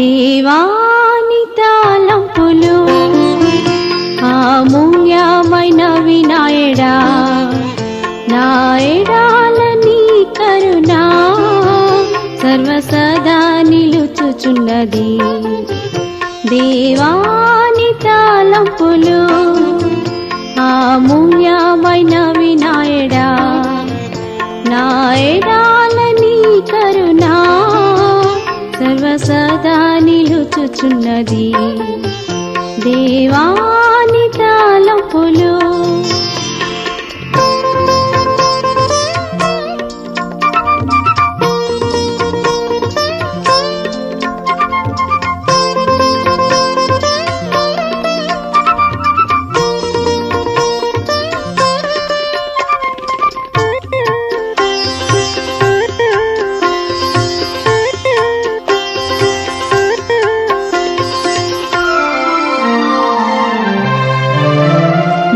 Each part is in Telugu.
దేవాని తలంపులు అమూల్యమైనవి నాయడా, నాయడాల నీ కరుణ సర్వసదా నిలుచుచున్నది. దేవాని తలంపులు అమూల్యమైనవి నాయడా, నాయడాల నీ కరుణ సర్వసదా నిలుచుచున్నది. దేవాని తలంపులు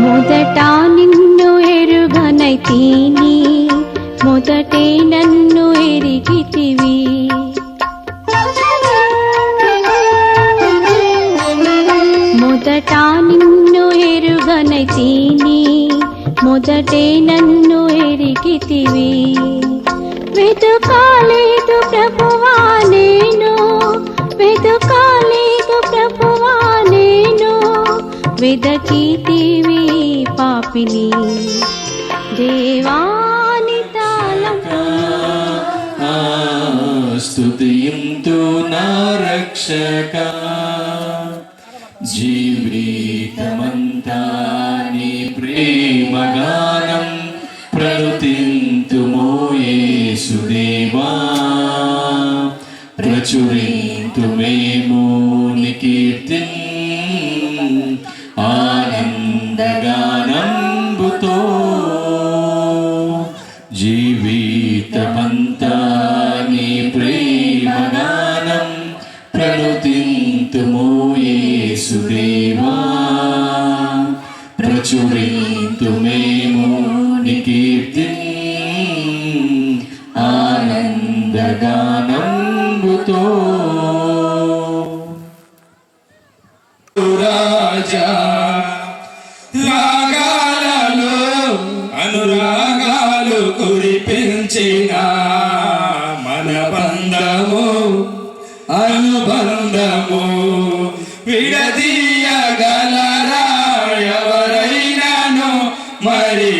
మొదట నిన్ను ఎరుగనైతిని, మొదటే నన్ను ఎరిగితివి. మొదట నిన్ను ఎరుగనైతిని, మొదటే నన్ను ఎరిగితివి. వెతుకాలేదు ప్రభువా నేను, వెతుకాలేదు ప్రభువా నేను, వెదకితివి పాపిని. దేవాని తలంపులు స్తుతింతు నా రక్షక, జీవితమంతా నీ ప్రేమగానం ప్రనుతింతుమో యేసుదేవా. ప్రచురింతుమేమో నీ కీర్తిన్ ఆనందగానంబుతో. జీవితమంతా నీ ప్రేమగానం ప్రనుతింతుమో యేసుదేవా. ప్రచురింతుమేమో నీ కీర్తిన్ ఆనందగానంబుతో. రాజా రాగాలలో అనురాగాలు కురిపించిన మన బంధము అనుబంధము విడదీయగలరా ఎవరైనాను మరి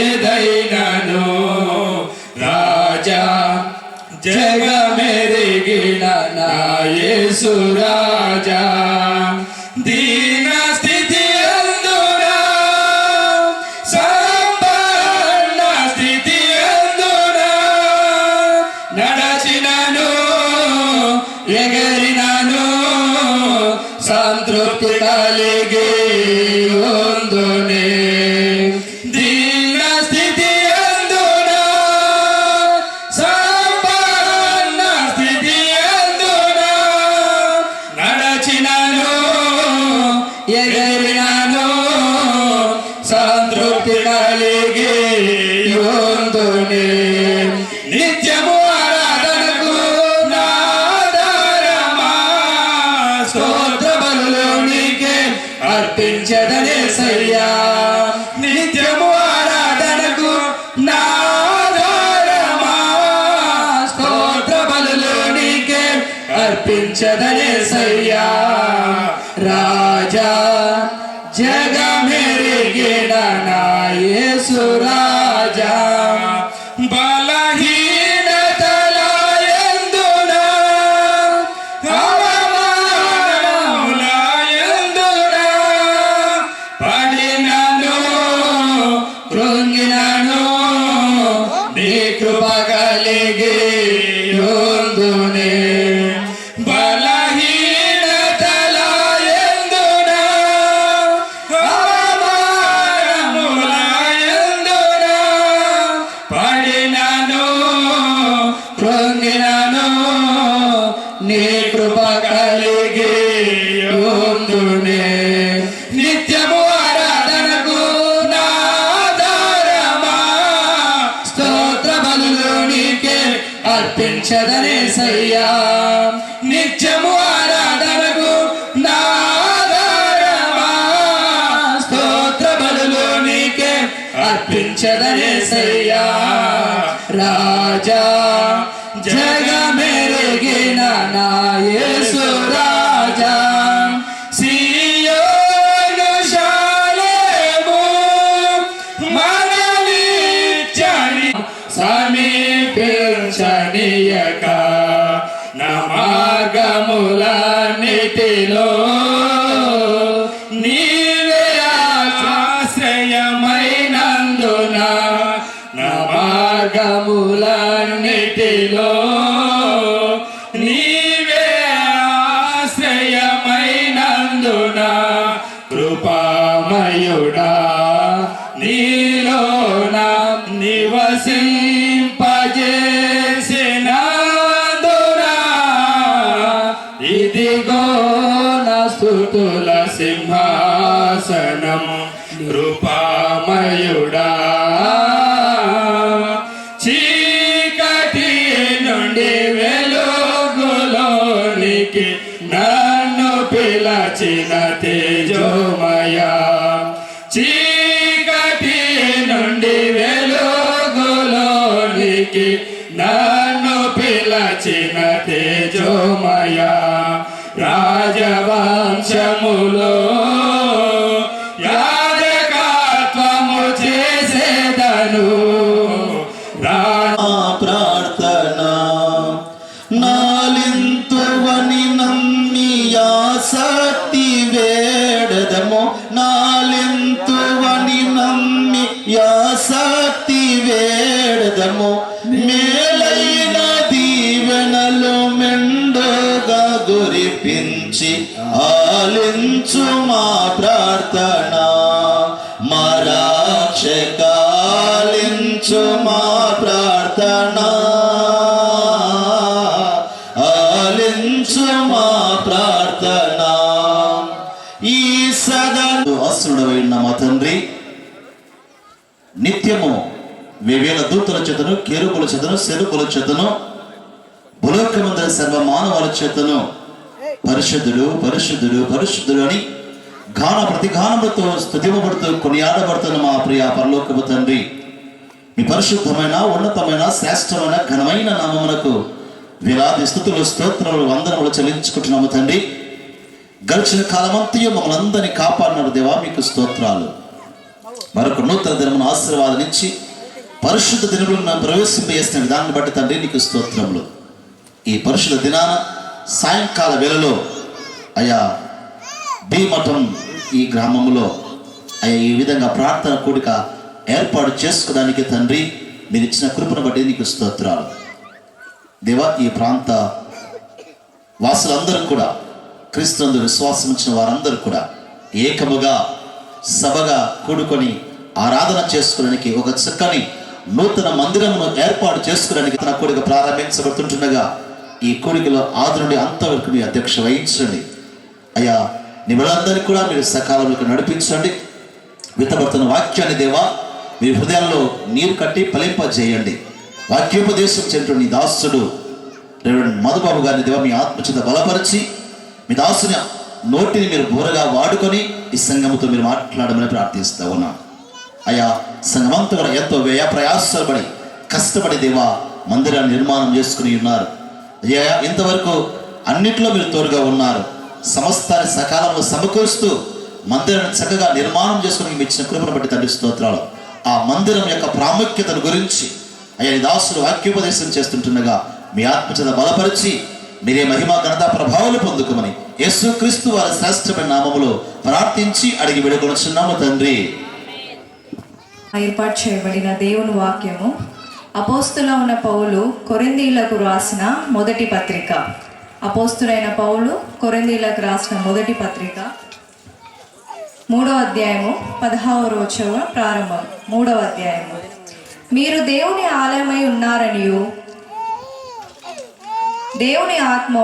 ఏదైనాను. రాజా జగమెరిగిన నా యేసు రాజా, దీన స్థితి అందునా సంపన్న స్థితి అందునా నడచినను ఎగరినను సంతృప్తి కలిగి ఉందునే. దీన స్థితి అందునా సంపన్న స్థితి అందునా నడచినను ఎగరినను సంతృప్తి కలిగి ఉందునే. నిత్యము ఆరాధనకు నా ఆధారమా, స్తోత్ర బలులు నీకే అర్పించదనేసయ్యా. నిత్యము ఆరాధనకు నా ఆధారమా, స్తోత్ర బలులు నీకే అర్పించదనేసయ్యా. రాజా జగమెరిగిన నా యేసు రాజా, బలహీనతల యందునా అవమానముల యందునా పడినను కృంగినను నీ కృప కలిగి ఉందునే. బలహీనతల యందునా అవమానముల యందునా పడినను కృంగినను నీ కృప కలిగి ఉందునే. నిత్యము ఆరాధనకు నా ఆధారమా, స్తోత్ర బలులు నీకే అర్పించదనేసయ్యా. నిత్యము ఆరాధన అర్పించదయేసయ్యా రాజా జగమెరిగిన నా యేసు రాజా సియోను శాలేము మనవిచ్చని సమీపించనీయక నా మార్గములన్నిటిలో నీవే ఆశ్రయమైనందున నా మార్గములన్నిటిలో నీవే ఆశ్రయమైనందున కృపామయుడా నీలోన నివసింపజేసినందునా ఇదిగో నా స్తుతుల సింహాసనం కృపామయుడా చీకటి నుండి వెలుగులోనికి నన్ను పిలచిన తేజోమయా చీకటి నుండి వెలుగులోనికి నన్ను పిలచిన తేజోమయా రాజవంశములో యాజకత్వము చేసేదను ప్రార్థన నాలింతువని నమ్మి ఆసక్తి వేడదము నాలింతువని నమ్మి ఆసక్తి వేడదము మేలైన దీవెనలు మెండుగా గురిపించి ఆలించు మా ప్రార్థన మా రక్షకాలించు మా ప్రార్థన ఆలించు మా ప్రార్థన ఈ సదా ఆశ్రుడమైన మా తండ్రి నిత్యము వేవేల దూతల చేతను కేరుకుల చేతను సెరుకుల చేతను భూలోకమందరి సర్వ మానవాల చేతను పరిశుద్ధుడు పరిశుద్ధుడు పరిశుద్ధుడు అని గాన ప్రతిగానములతో స్తుతింపబడుతూ కొనియాడబడుతున్న మా ప్రియ పరలోకపు తండ్రి మీ పరిశుద్ధమైన ఉన్నతమైన శ్రేష్టమైన ఘనమైన నామమునకు వేలాది స్తుతులు స్తోత్రములు వందనములు చెల్లించుకుంటున్నాము తండ్రి గడిచిన కాలమంతయు మమ్మల్ని అందరినీ కాపాడినారు దేవా మీకు స్తోత్రాలు మరొక నూతన దినమును ఆశీర్వాదనిచ్చి పరిశుద్ధ దినములను మేము ప్రవేశింపజేసిన విధానాన్ని బట్టి తండ్రి నీకు స్తోత్రములు ఈ పరిశుద్ధ దినాన సాయంకాల వేళలో అయా భీమఠం ఈ గ్రామంలో అయ్యా ఈ విధంగా ప్రార్థన కూడిక ఏర్పాటు చేసుకోవడానికి తండ్రి మీరు ఇచ్చిన కృపను బట్టి నీకు స్తోత్రాలు దేవా ఈ ప్రాంత వాసులందరూ కూడా క్రీస్తునందు విశ్వాసం ఇచ్చిన వారందరూ కూడా ఏకముగా సభగా కూడుకొని ఆరాధన చేసుకోవడానికి ఒక చక్కని నూతన మందిరమును ఏర్పాటు చేసుకోవడానికి తన కూడిక ప్రారంభించబడుతుంటుండగా ఈ కూడికలో ఆది నుండి అంతవరకు మీ అధ్యక్ష వహించండి అయ్యా నీ బిడ్డలందరినీ కూడా మీరు సకాలంలో నడిపించండి విత్తబడుతున్న వాక్యాన్ని దేవా మీ హృదయాల్లో నీరు కట్టి ఫలింపజేయండి వాక్యోపదేశం చెంటు నీ దాసుడు రెవరెండ్ మధుబాబు గారిని దేవా మీ ఆత్మచేత బలపరిచి మీ దాసుని నోటిని మీరు బోరగా వాడుకొని ఈ సంఘముతో మీరు మాట్లాడమని ప్రార్థిస్తూ ఉన్నాను అయ్యా సంఘమంతా కూడా ఎంతో వ్యయ ప్రయాసపడి కష్టపడి దేవా మందిరాన్ని నిర్మాణం చేసుకుని ఉన్నారు అయ్యా ఇంతవరకు అన్నిట్లో మీరు తోడుగా ఉన్నారు సమస్తాన్ని సకాలంలో సమకూరుస్తూ మందిరాన్ని చక్కగా నిర్మాణం చేసుకుని మీ ఇచ్చిన కృపను బట్టి తండ్రి స్తోత్రాలు ఆ మందిరం యొక్క ప్రాముఖ్యతను గురించి అయ్యా నీ దాసులు వాక్యోపదేశం చేస్తుంటుండగా మీ ఆత్మచేత బలపరిచి మీరే మహిమ ఘనత ప్రభావాలు పొందుకోమని యేసుక్రీస్తు వారి శ్రేష్టమైన నామములో ప్రార్థించి అడిగి వేడుకొనుచున్నాము తండ్రి. ఏర్పాటు చేయబడిన దేవుని వాక్యము అపోస్తులైన పౌలు కొరింథీయులకు రాసిన మొదటి పత్రిక. అపోస్తులైన పౌలు కొరింథీయులకు రాసిన మొదటి పత్రిక 3వ అధ్యాయము 16వ వచనం ప్రారంభం. 3వ అధ్యాయము. మీరు దేవుని ఆలయమై ఉన్నారనియు దేవుని ఆత్మ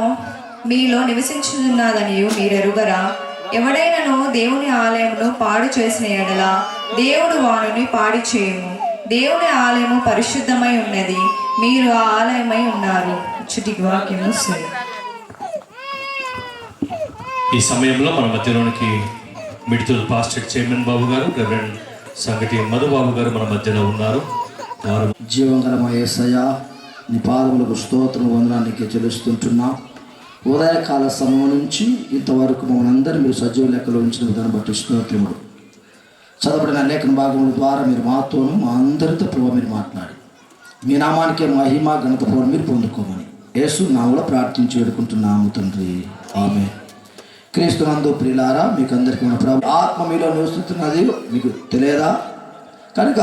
మీలో నివసించున్నదనియు మీరెరుగరా? ఎవడైనను దేవుని ఆలయమును పాడు చేసిన ఎడల దేవుడు వానిని పాడి చేయము. దేవుని ఆలయము పరిశుద్ధమై ఉన్నది, మీరు ఆ ఆలయమై ఉన్నారు. చుటికి వాక్యము సరి. ఈ సమయంలో మన మధ్యలోనికి మిడితూరు పాస్టర్ చైర్మన్ బాబు గారు, రెవరెండ్ సంగటి మధుబాబు గారు మన మధ్యలో ఉన్నారు. వారు జీవంగలమయ యేసయ్యా, నీ పాదములకు స్తోత్రం వందనానికి చెల్లిస్తుంటున్నా. ఉదయకాల సమయం నుంచి ఇంతవరకు మమ్మల్ని అందరూ మీరు సజీవ లెక్కలో ఉంచిన విధానం బట్టి స్తోత్రములు. చదవబడిన లేఖన భాగముల ద్వారా మీరు మాతోనూ మా అందరితో ప్రభు మీరు మాట్లాడి మీ నామానికే మహిమ ఘనత ప్రభు మీరు పొందుకోమని యేసు నామములో ప్రార్థించి వేడుకుంటున్నాము తండ్రి, ఆమేన్. క్రీస్తునందు ప్రియులారా, మీకు అందరికీ మన ప్రభు ఆత్మ మీలో నివసిస్తున్నది మీకు తెలియదా? కనుక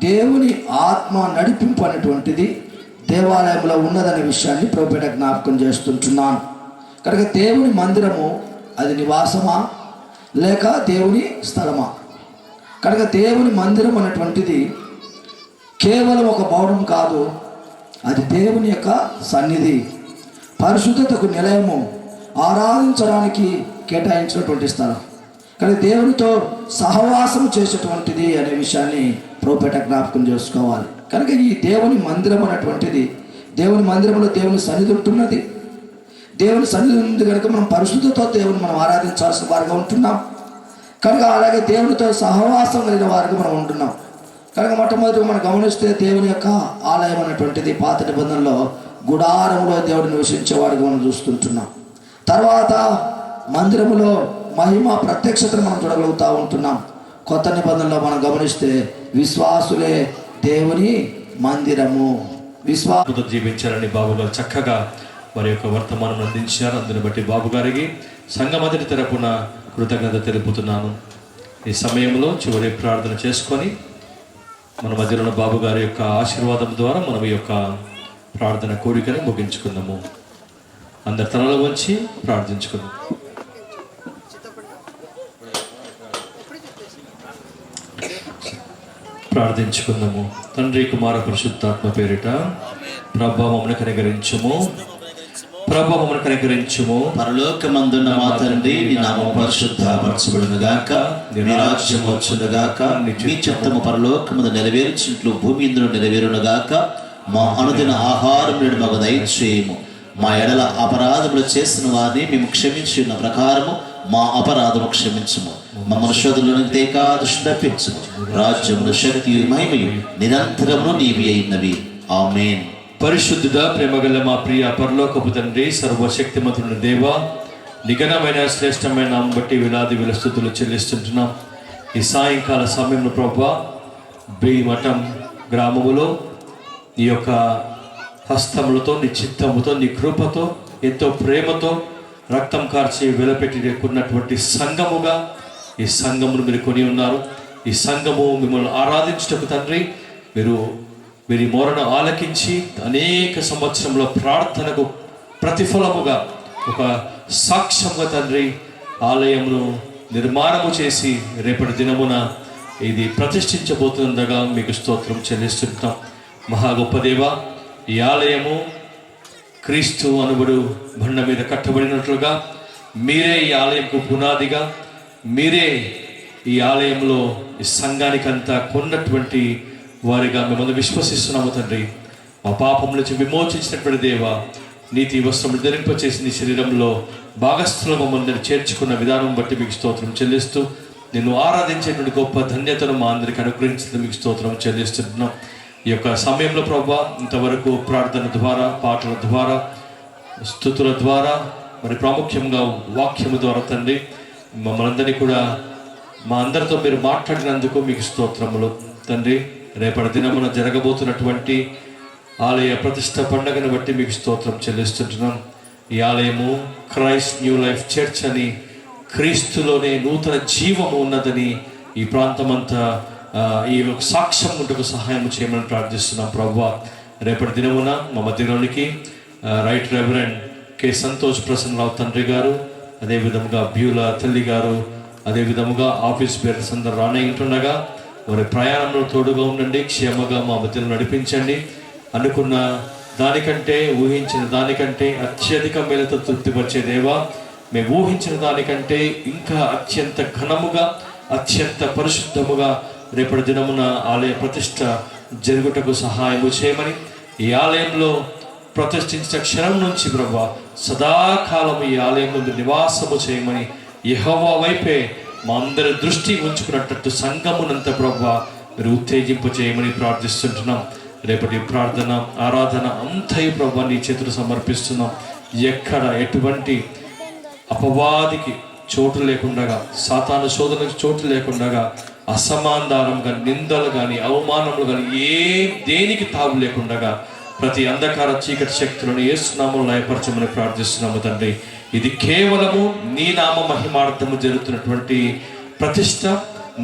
దేవుని ఆత్మ నడిపింపు అనేటువంటిది దేవాలయంలో ఉన్నదనే విషయాన్ని ప్రభుపేట జ్ఞాపకం చేస్తుంటున్నాను. కనుక దేవుని మందిరము అది నివాసమా లేక దేవుని స్థలమా? కనుక దేవుని మందిరం అనేటువంటిది కేవలం ఒక భవనం కాదు, అది దేవుని యొక్క సన్నిధి, పరిశుద్ధతకు నిలయము, ఆరాధించడానికి కేటాయించినటువంటి స్థలం. కానీ దేవునితో సహవాసం చేసేటువంటిది అనే విషయాన్ని ప్రభుపేట జ్ఞాపకం చేసుకోవాలి. కనుక ఈ దేవుని మందిరం అనేటువంటిది, దేవుని మందిరంలో దేవుని సన్నిధి ఉంటున్నది. దేవుని సన్నిధి ఉంది కనుక మనం పరిశుద్ధతో దేవుని మనం ఆరాధించాల్సిన వారిగా ఉంటున్నాం. కనుక అలాగే దేవునితో సహవాసం కలిగిన వారికి మనం ఉంటున్నాం. కనుక మొట్టమొదటి మనం గమనిస్తే దేవుని యొక్క ఆలయం అనేటువంటిది పాత నిబంధనలో గుడారంలో దేవుడు నివసించేవాడిగా మనం చూస్తుంటున్నాం. తర్వాత మందిరములో మహిమ ప్రత్యక్షతను మనం చూడగలుగుతూ ఉంటున్నాం. కొత్త నిబంధనలో మనం గమనిస్తే విశ్వాసులే దేవుని మందిరము. విశ్వాసంతో జీవించాలని బాబు గారు చక్కగా వారి యొక్క వర్తమానం అందించారు. అందుని బట్టి బాబు గారికి సంఘమంతటి తరపున కృతజ్ఞత తెలుపుతున్నాను. ఈ సమయంలో చివరి ప్రార్థన చేసుకొని మన మధ్యలో ఉన్న బాబు గారి యొక్క ఆశీర్వాదం ద్వారా మనం ఈ యొక్క ప్రార్థన కోరికని ముగించుకుందాము. అందరి తలలో వంచి ప్రార్థించుకుందాం. ప్రార్థించుకుందాము. తండ్రి, కుమార, పరిశుద్ధాత్మ పేరిట ప్రభా మమ్మల్ని కనికరించుము, ప్రభా మమ్మల్ని కనికరించుము. పరలోకమందున్న మా తండ్రి, నీ నామం పరిశుద్ధపరచబడును గాక, నీ రాజ్యం వచ్చును గాక, నీ చిత్తము పరలోకమందు నెరవేర్చినట్లు భూమి ఇందులో నెరవేరును గాక. మా అనుదిన ఆహారం నేడు మాకు దయచేయము. మా ఎడల అపరాధములు చేసిన వారిని మేము క్షమించి ఉన్న ప్రకారము మా అపరాధము క్షమించము. మమ్మల్ని శోధనలోనికి తేకాదృష్టి తప్పించము. రాజ్యమును, శక్తియు, మహిమయు నిరంతరమును నీవి అయినవి. ఆమేన్. పరిశుద్ధుడ, ప్రేమగల మా ప్రియ పరలోకపు తండ్రి, సర్వశక్తిమంతుని దేవా, నిఘనమైన శ్రేష్టమైన నామం బట్టి వేలాది వేల స్తుతులు చెల్లిస్తుంటున్నాం. ఈ సాయంకాల సమయంలో ప్రభువా, బేమఠం గ్రామములో నీ యొక్క హస్తములతో, నీ చిత్తముతో, నీ కృపతో, ఎంతో ప్రేమతో రక్తం కార్చి వెలపెట్టుకున్నటువంటి సంఘముగా ఈ సంఘమును మీరు కొని ఉన్నారు. ఈ సంఘము మిమ్మల్ని ఆరాధించుటకు తండ్రి మీరు మోరను ఆలకించి అనేక సంవత్సరంలో ప్రార్థనకు ప్రతిఫలముగా ఒక సాక్ష్యంగా తండ్రి ఆలయమును నిర్మాణము చేసి రేపటి దినమున ఇది ప్రతిష్ఠించబోతుండగా మీకు స్తోత్రం చెల్లిస్తుంటాం. మహా గొప్ప దేవ, ఈ ఆలయము క్రీస్తు అనుబడు బండ మీద కట్టబడినట్లుగా మీరే ఈ ఆలయంకు పునాదిగా, మీరే ఈ ఆలయంలో ఈ సంఘానికంతా కొన్నటువంటి వారిగా మిమ్మల్ని విశ్వసిస్తున్నాము తండ్రి. మా పాపం నుంచి విమోచించినటువంటి దేవ, నీతి వస్త్రములు ధరింపచేసి నీ శరీరంలో భాగస్థులు మమ్మల్ని చేర్చుకున్న విధానం బట్టి మీకు స్తోత్రం చెల్లిస్తూ, నిన్ను ఆరాధించేటువంటి గొప్ప ధన్యతను మా అందరికి అనుగ్రహించిన మీకు స్తోత్రం చెల్లిస్తున్నాం. ఈ యొక్క సమయంలో ప్రభువా, ఇంతవరకు ప్రార్థన ద్వారా, పాటల ద్వారా, స్తుతుల ద్వారా, మరి ప్రాముఖ్యంగా వాక్యము ద్వారా తండ్రి మమ్మల్ందరినీ కూడా మా అందరితో మీరు మాట్లాడినందుకు మీకు స్తోత్రములు తండ్రి. రేపటి దినమున జరగబోతున్నటువంటి ఆలయ ప్రతిష్ట పండుగను బట్టి మీకు స్తోత్రం చెల్లిస్తుంటున్నాం. ఈ ఆలయము క్రైస్ట్ న్యూ లైఫ్ చర్చ్ అని, క్రీస్తులోనే నూతన జీవము ఉన్నదని ఈ ప్రాంతమంతా ఈ సాక్ష్యం ఉంటకు సహాయం చేయమని ప్రార్థిస్తున్నాం ప్రభువా. రేపటి దినమున మా మధ్యలోనికి right reverend K Santosh Prasannarao తండ్రి గారు, అదేవిధముగా బ్యూల తల్లి గారు, అదేవిధముగా ఆఫీస్ బేరర్స్ అందరూ రానయ్యుంటుండగా వారి ప్రయాణంలో తోడుగా ఉండండి, క్షేమగా మా మధ్యలో నడిపించండి. అనుకున్న దానికంటే, ఊహించిన దానికంటే అత్యధిక మేలతో తృప్తిపరిచే దేవా, మేము ఊహించిన దానికంటే ఇంకా అత్యంత ఘనముగా, అత్యంత పరిశుద్ధముగా రేపటి దినమున ఆలయ ప్రతిష్ట జరుగుటకు సహాయము చేయమని, ఈ ఆలయంలో ప్రతిష్ఠించిన క్షణం నుంచి ప్రభువా సదాకాలం ఈ ఆలయంలో నివాసము చేయమని, యెహోవా వైపే మా అందరి దృష్టి ఉంచుకున్నట్టు సంఘమునంత ప్రభువా మీరు ఉత్తేజింపు చేయమని ప్రార్థిస్తుంటున్నాం. రేపటి ప్రార్థన ఆరాధన అంతయు ప్రభువా నీ చేతులు సమర్పిస్తున్నాం. ఎక్కడ ఎటువంటి అపవాదికి చోటు లేకుండగా, సాతాను శోధనకు చోటు లేకుండగా, అసమాధానంగా, నిందలు కానీ అవమానములు కానీ దేనికి తావు లేకుండగా ప్రతి అంధకార చీకటి శక్తులను యేసునామములో లయపరచమని ప్రార్థిస్తున్నాము తండ్రి. ఇది కేవలము నీ నామ మహిమార్థము జరుగుతున్నటువంటి ప్రతిష్ట,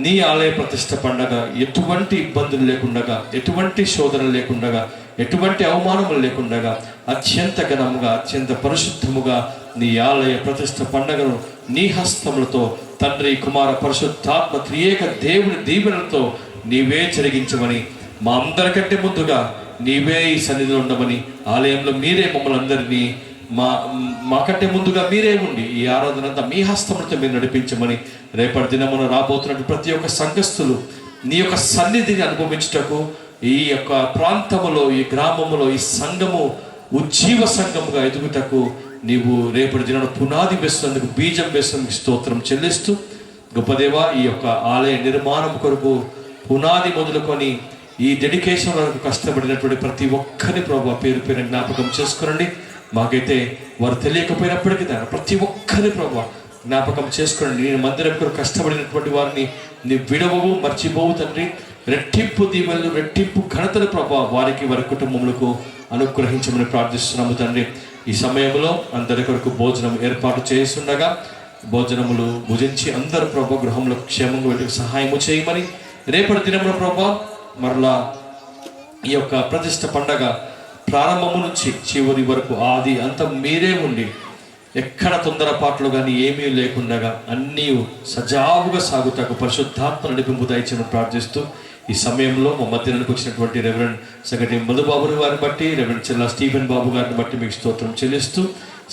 నీ ఆలయ ప్రతిష్ట పండగ. ఎటువంటి ఇబ్బందులు లేకుండగా, ఎటువంటి శోధనలు లేకుండగా, ఎటువంటి అవమానములు లేకుండగా అత్యంత ఘనముగా, అత్యంత పరిశుద్ధముగా నీ ఆలయ ప్రతిష్ట పండగను నీ హస్తములతో తండ్రి, కుమార, పరిశుద్ధాత్మ త్రియేక దేవుని దీవెనలతో నీవే జరిగించమని, మా అందరికంటే ముందుగా నీవే ఈ సన్నిధిలో ఉండమని, ఆలయంలో మీరే మమ్మల్ని అందరినీ మాకంటే ముందుగా మీరే ఉండి ఈ ఆరాధన అంతా మీ హస్తములతో మీరు నడిపించమని, రేపటి దినమున రాబోతున్నట్టు ప్రతి ఒక్క సంఘస్థులు నీ యొక్క సన్నిధిని అనుభవించుటకు, ఈ యొక్క ప్రాంతములో, ఈ గ్రామములో ఈ సంఘము ఉజ్జీవ సంఘముగా ఎదుగుటకు నీవు రేపటి దిన పునాది వేస్తున్నందుకు, బీజం వేస్తున్నందుకు స్తోత్రం చెల్లిస్తూ, గొప్పదేవ ఈ యొక్క ఆలయ నిర్మాణం కొరకు పునాది మొదలుకొని ఈ డెడికేషన్ వరకు కష్టపడినటువంటి ప్రతి ఒక్కరి ప్రభువా పేరు పేరు జ్ఞాపకం చేసుకునండి. మాకైతే వారు తెలియకపోయినప్పటికీ ప్రతి ఒక్కరి ప్రభువా జ్ఞాపకం చేసుకోండి. నేను మందిరం కొరకు కష్టపడినటువంటి వారిని నీ విడవవు, మర్చిపోవు తండ్రి. రెట్టింపు దీవెనలు, రెట్టింపు ఘనతలు ప్రభువా వారికి, వారి కుటుంబములకు అనుగ్రహించమని ప్రార్థిస్తున్నాము తండ్రి. ఈ సమయంలో అందరి కొరకు భోజనం ఏర్పాటు చేస్తుండగా భోజనములు భుజించి అందరూ ప్రభు గృహంలో క్షేమంగా వెళ్ళి సహాయము చేయమని, రేపటి దినంలో ప్రభు మరలా ఈ యొక్క ప్రతిష్ట పండగ ప్రారంభము నుంచి చివరి వరకు ఆది అంతం మీరే ఉండి ఎక్కడ తొందరపాట్లు కానీ ఏమీ లేకుండగా అన్నీ సజావుగా సాగుతాకు పరిశుద్ధాత్మ నడిపింపు దయచేయమని ప్రార్థిస్తూ, ఈ సమయంలో మా మధ్యాహ్నానికి వచ్చినటువంటి రెవరెండ్ సగటి మధుబాబు గారిని బట్టి, రెవరెండ్ చెల్లా స్టీఫెన్ బాబు గారిని బట్టి మీకు స్తోత్రం చెల్లిస్తూ,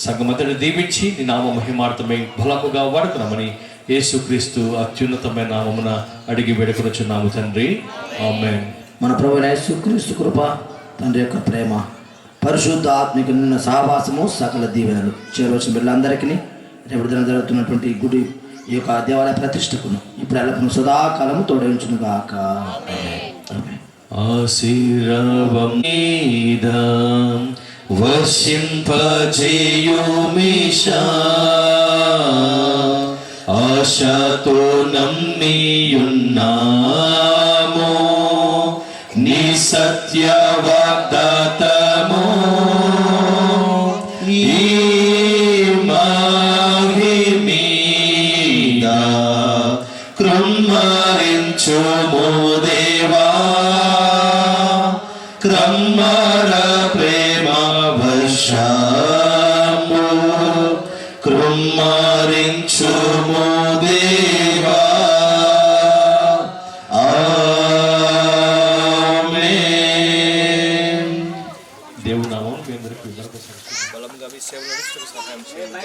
సంఘమంతటిని దీవించి నీ నామ మహిమార్థమై బలముగా వాడుకున్నామని యేసుక్రీస్తు అత్యున్నతమైన నామమున అడిగి వేడుకొనుచున్నాము తండ్రి, ఆమేన్. మన ప్రభువైన యేసుక్రీస్తు కృప, తండ్రి యొక్క ప్రేమ, పరిశుద్ధ ఆత్మిక నిన్న సహవాసము, సకల దీవెనలు చేరవలసిన బిడ్డలందరికీ రేపటి దిన జరుగుతున్నటువంటి ఈ గుడి, ఈ యొక్క దేవాలయ ప్రతిష్టకును ఇప్పుడు ఎల్లప్పుడూ సదాకాలము తోడవించును గాక. ఆశతో నమ్మియున్నాము నీ సత్య వాగ్దాతము, ఈ మహిమీద కృమ్మరించుము దేవా, క్రమ్మర ప్రేమ వర్షము కృమ్మరించుము దేవా. దేవుని నామం మీ అందరికీ బలంగా మీ సేవలు నడుస్తూ సహాయం చేయండి.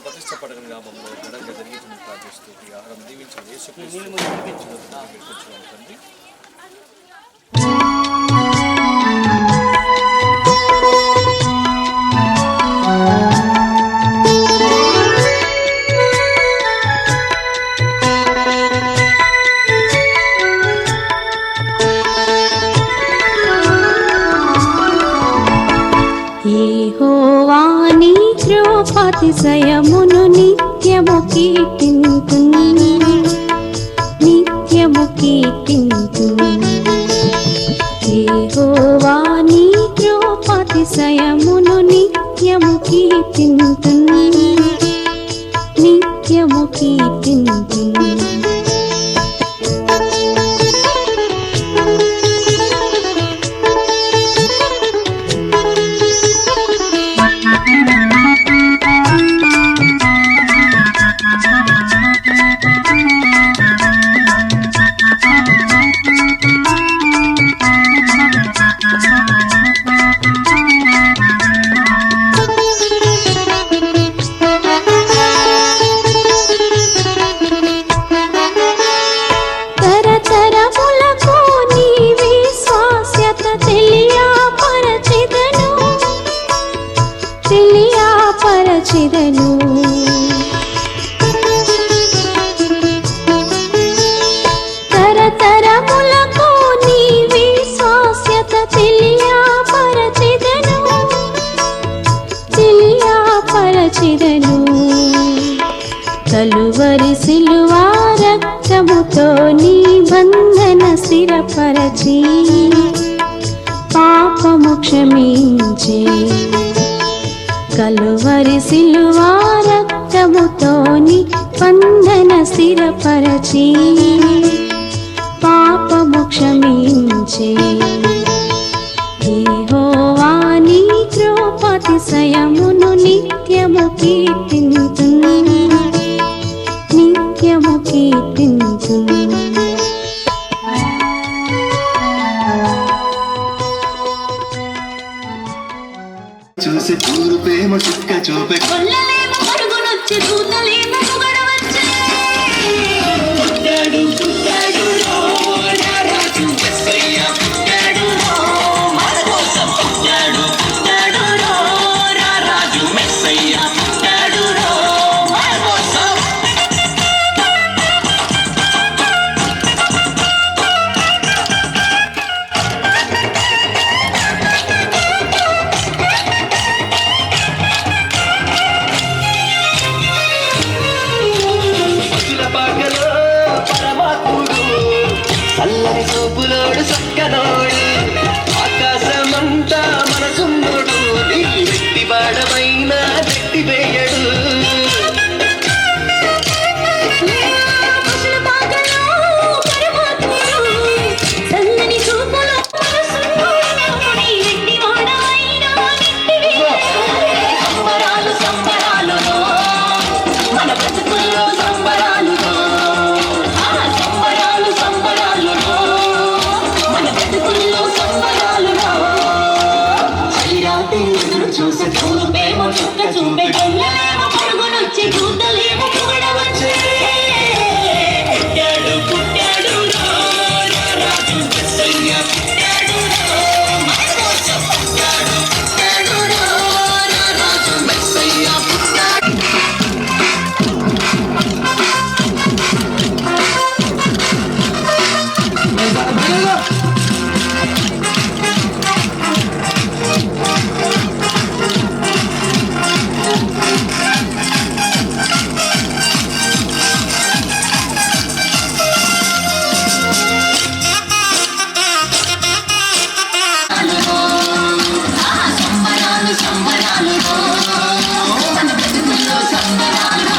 ప్రతిష్ట పడగని నామంలో ఘనంగా జరిగించిన ప్రార్థిస్తూ ఈ ఆహారం దీవించండి. యేసుక్రీస్తు తండ్రి. యెహోవా నీ కృపాతిశయమును నిత్యము కీర్తింతును, నిత్యము కీర్తింతును. యెహోవా నీ కృపాతిశయమును నిత్యము కీర్తింతును, నిత్యము కీర్తింతును. రక్తముతో నీ బంధన స్థిరపరచి పాపము క్షమించే కలువరి సిలువా రక్తముతో నీ బంధన స్థిరపరచి పాపము క్షమించే యెహోవా నీ కృపాతిశయమును నిత్యము కీర్తింతును నిత్యము కీర్తింతును. చూసి తూరు ప్రేమ చుక్క చూపే కొల్లలేమో పరుగునొచ్చి దూతలేమో పొగడవచ్చే. పుట్టాడు పుట్టాడు రో నా రాజు యేసయ్య పుట్టాడు రో మన కోసం పుట్టాడు పుట్టాడు రో నా రాజు యేసయ్య పుట్టాడు రో మన కోసం. పాకలో పరమాత్ముడు చల్లని చూపులోడు చక్కనోడు ఆకాశమంతా మనసున్నోడు నీ వ్యక్తి బాడమైన వ్యక్తి వేయడు. పశుల పాకలో పరమాత్ముడు చల్లని చూపులో మనసున్నోడు నీ వెండివాడైన నిత్యవేడు. సంబరాలు సంబరాలులో మన బ్రతుకుల్లో సంబరాలులో సంబరాలు సంబరాలులో మన బ్రతుకుల్లో సంబరాలులో. చలిరాత్రి ఎదురు చూసే చూపేమో చుక్క చూపే కొల్లలేమో పరుగునొచ్చి దూతలేమో పొగడవచ్చే. పుట్టాడు పుట్టాడు రో నా రాజు యేసయ్య పుట్టాడు రో మన కోసం పుట్టాడు పుట్టాడు రో నా రాజు యేసయ్య పుట్టాడు. సంబరాలు సంబరాలులో మన బ్రతుకుల్లో సంబరాలులో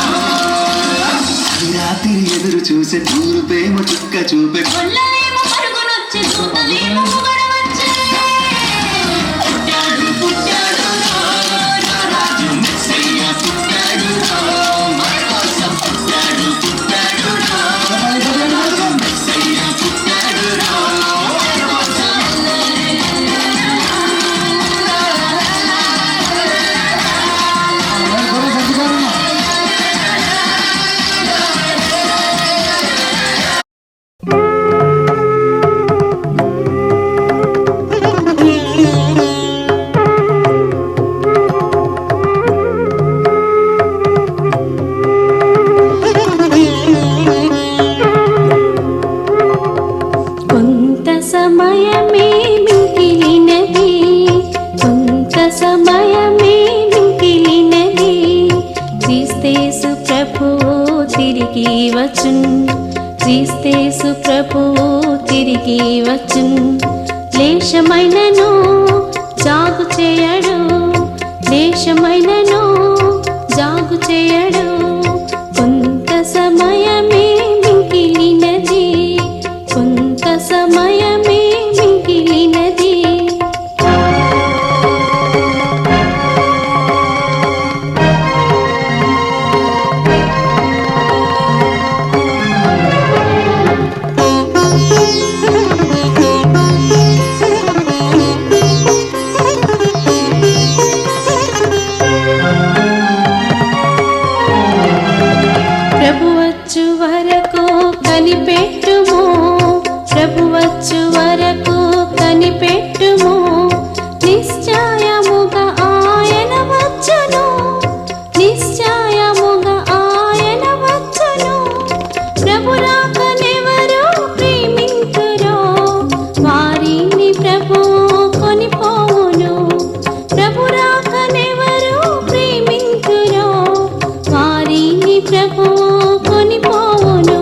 రాత్రి ఎదురు చూసే తూరు ప్రేమ చుక్క చూపే కొల్లలేమో పరుగునొచ్చి దూతలేమో పొగడవచ్చే. పుట్టాడు పుట్టాడు రో నా రాజు యేసయ్య పుట్టాడు రో మన కోసం పుట్టాడు పుట్టాడు రో యేసయ్య పుట్టాడు రో మన కోసం. కొంత సమయమే మిగిలినది కొంత సమయమే మిగిలినది క్రీస్తేసు ప్రభువు తిరిగి వచ్చును క్రీస్తేసు ప్రభువు తిరిగి వచ్చును లేశమైనను జాగు చేయడు లేశమైనను జాగు చేయడు కొంత సమయమే మిగిలినది కొంత సమయమే మిగిలినది. ప్రభు వచ్చు వరకు కనిపెట్టుము ప్రభు వచ్చు వరకు కనిపెట్టుము నిశ్చయముగా ఆయన వచ్చును నిశ్చయముగా ఆయన వచ్చును ప్రభు రాకనెవరు ప్రేమింతురో వారిని ప్రభు కొనిపోవును ప్రభు రాకనెవరు ప్రేమింతురో వారిని ప్రభు కొనిపోవును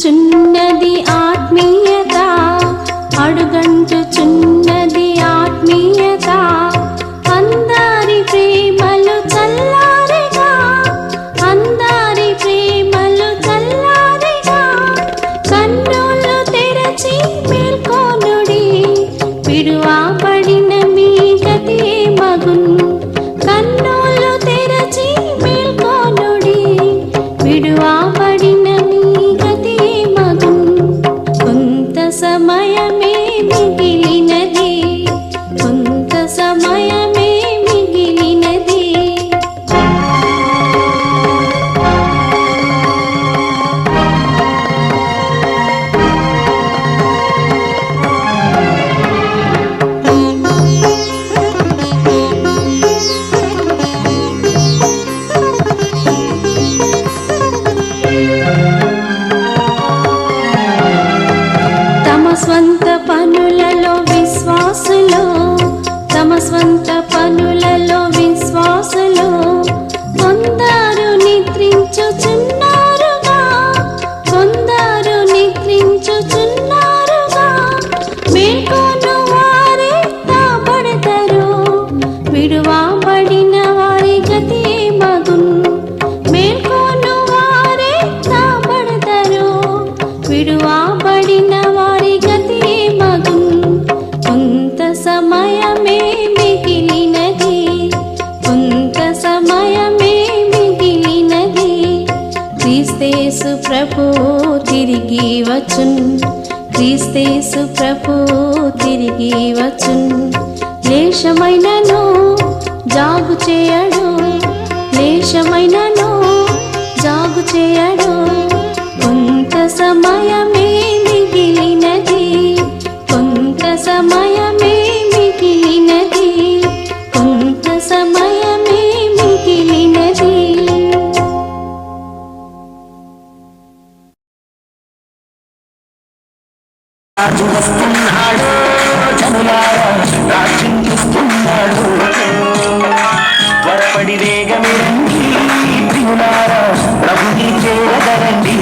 అడుగంటుచున్నది ఆత్మీయత, అడుగంటుచున్నది ఆత్మీయత. అందరి ప్రేమలు చల్లారిగా, అందరి ప్రేమలు చల్లారిగా. కన్నులు తెరచి మేల్కొనుడి, విడువబడిన మీ గతి మగున్. కన్నులు తెరచి మేల్కొనుడి, విడువబడిన మీ గతి మగున్. కొంత సమయమే మిగిలినది, కొంత సమయమే మిగిలినది. తమ స్వంత పనులలో విశ్వాసులు, తమ స్వంత పనులలో విశ్వాసులు. కొందరు నిద్రించుచున్నారుగా, కొందరు నిద్రించుచున్నారుగా. మేల్కొను వారే తాబడతారు, విడువబడిన వారి గతి మగున్. మేల్కొను వారే తాబడతారు, విడువబడిన వారి గతి మగున్. కొంత సమయమే మిగిలినది, కొంత సమయమే మిగిలినది. క్రీస్తేసు ప్రభు తిరిగి వచ్చున్, క్రీస్తేసు ప్రభు తిరిగి వచ్చున్. లేశమైనను జాగు చేయడు, లేశమైనను జాగు చేయడు. కొంత సమయమే మిగిలినది, కొంత సమయమే మిగిలినది, కొంత సమయమే మిగిలినది. రాజు వస్తున్నాడు, జనులారా రాజ్యం చూస్తున్నాడు. త్వరపడి వేగమిరండి ప్రియులారా, ప్రభుని చేరదరండి.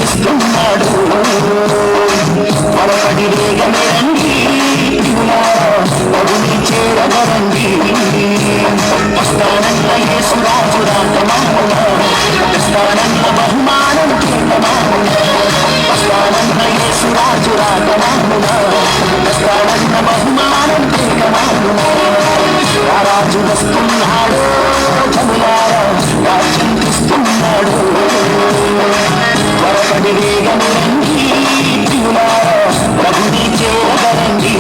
చింతిస్తున్నాడు త్వరపడి వేగమే రండి ప్రభుని చేరగరండి వస్తానన్న యేసురాజు రాగమామున తెస్తానన్న బహుమానం కేంద్రమామున వస్తానన్న యేసురాజు రాగమామున తెస్తానన్న బహుమానం కేంద్రమామున రాజు వస్తున్నాడు జనులారా రాజ్యం ఇస్తున్నాడు త్వరపడి వేగమే రండి ప్రియులారా ప్రభుని చేరగరండి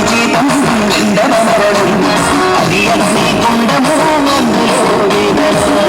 జీతం నిండన మరణం అది అగ్ని కుండము అందులో వేదన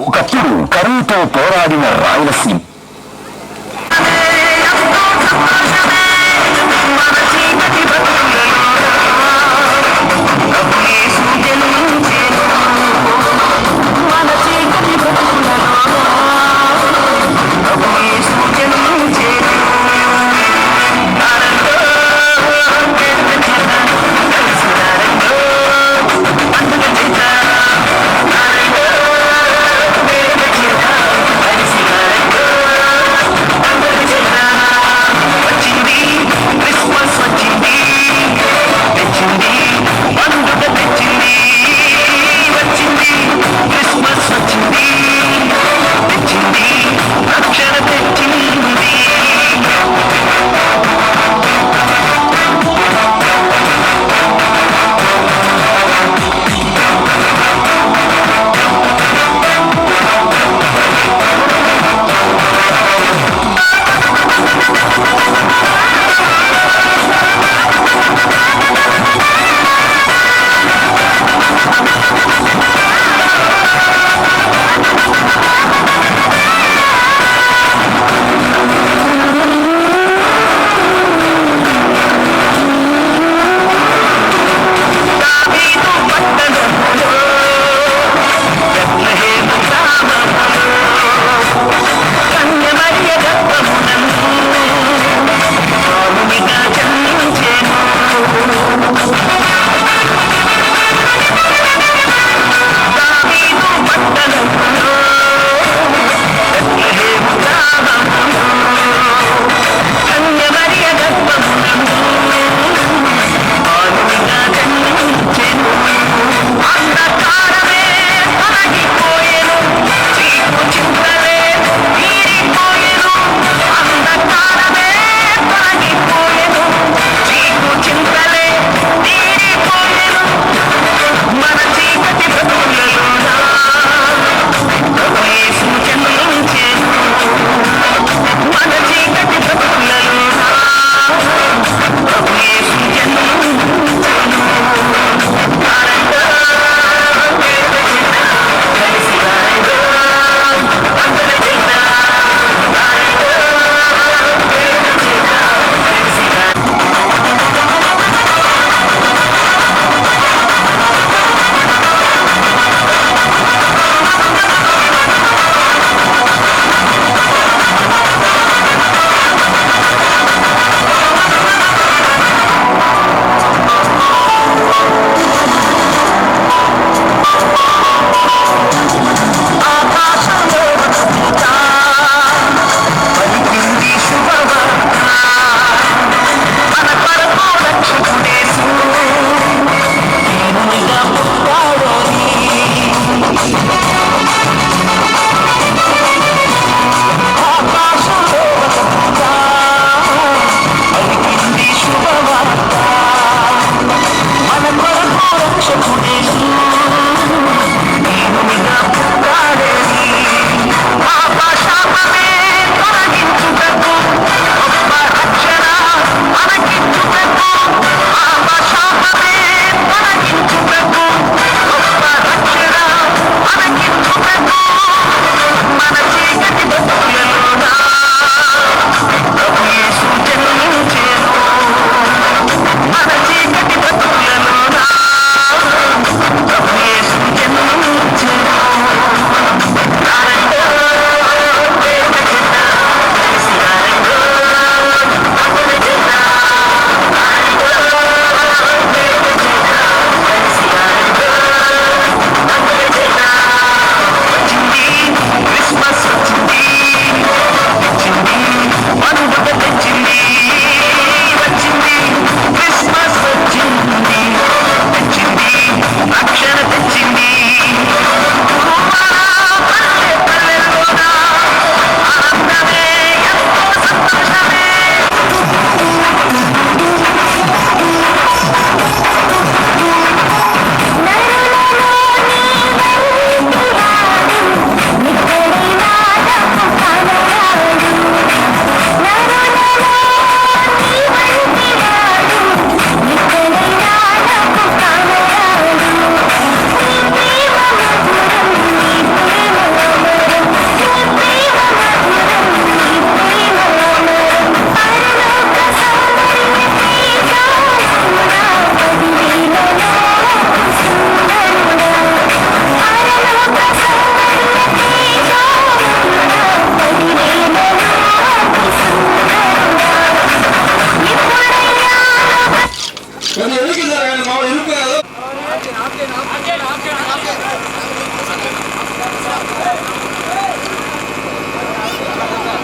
ఒకప్పుడు కరువుతో పోరాడిన రాయలసీమ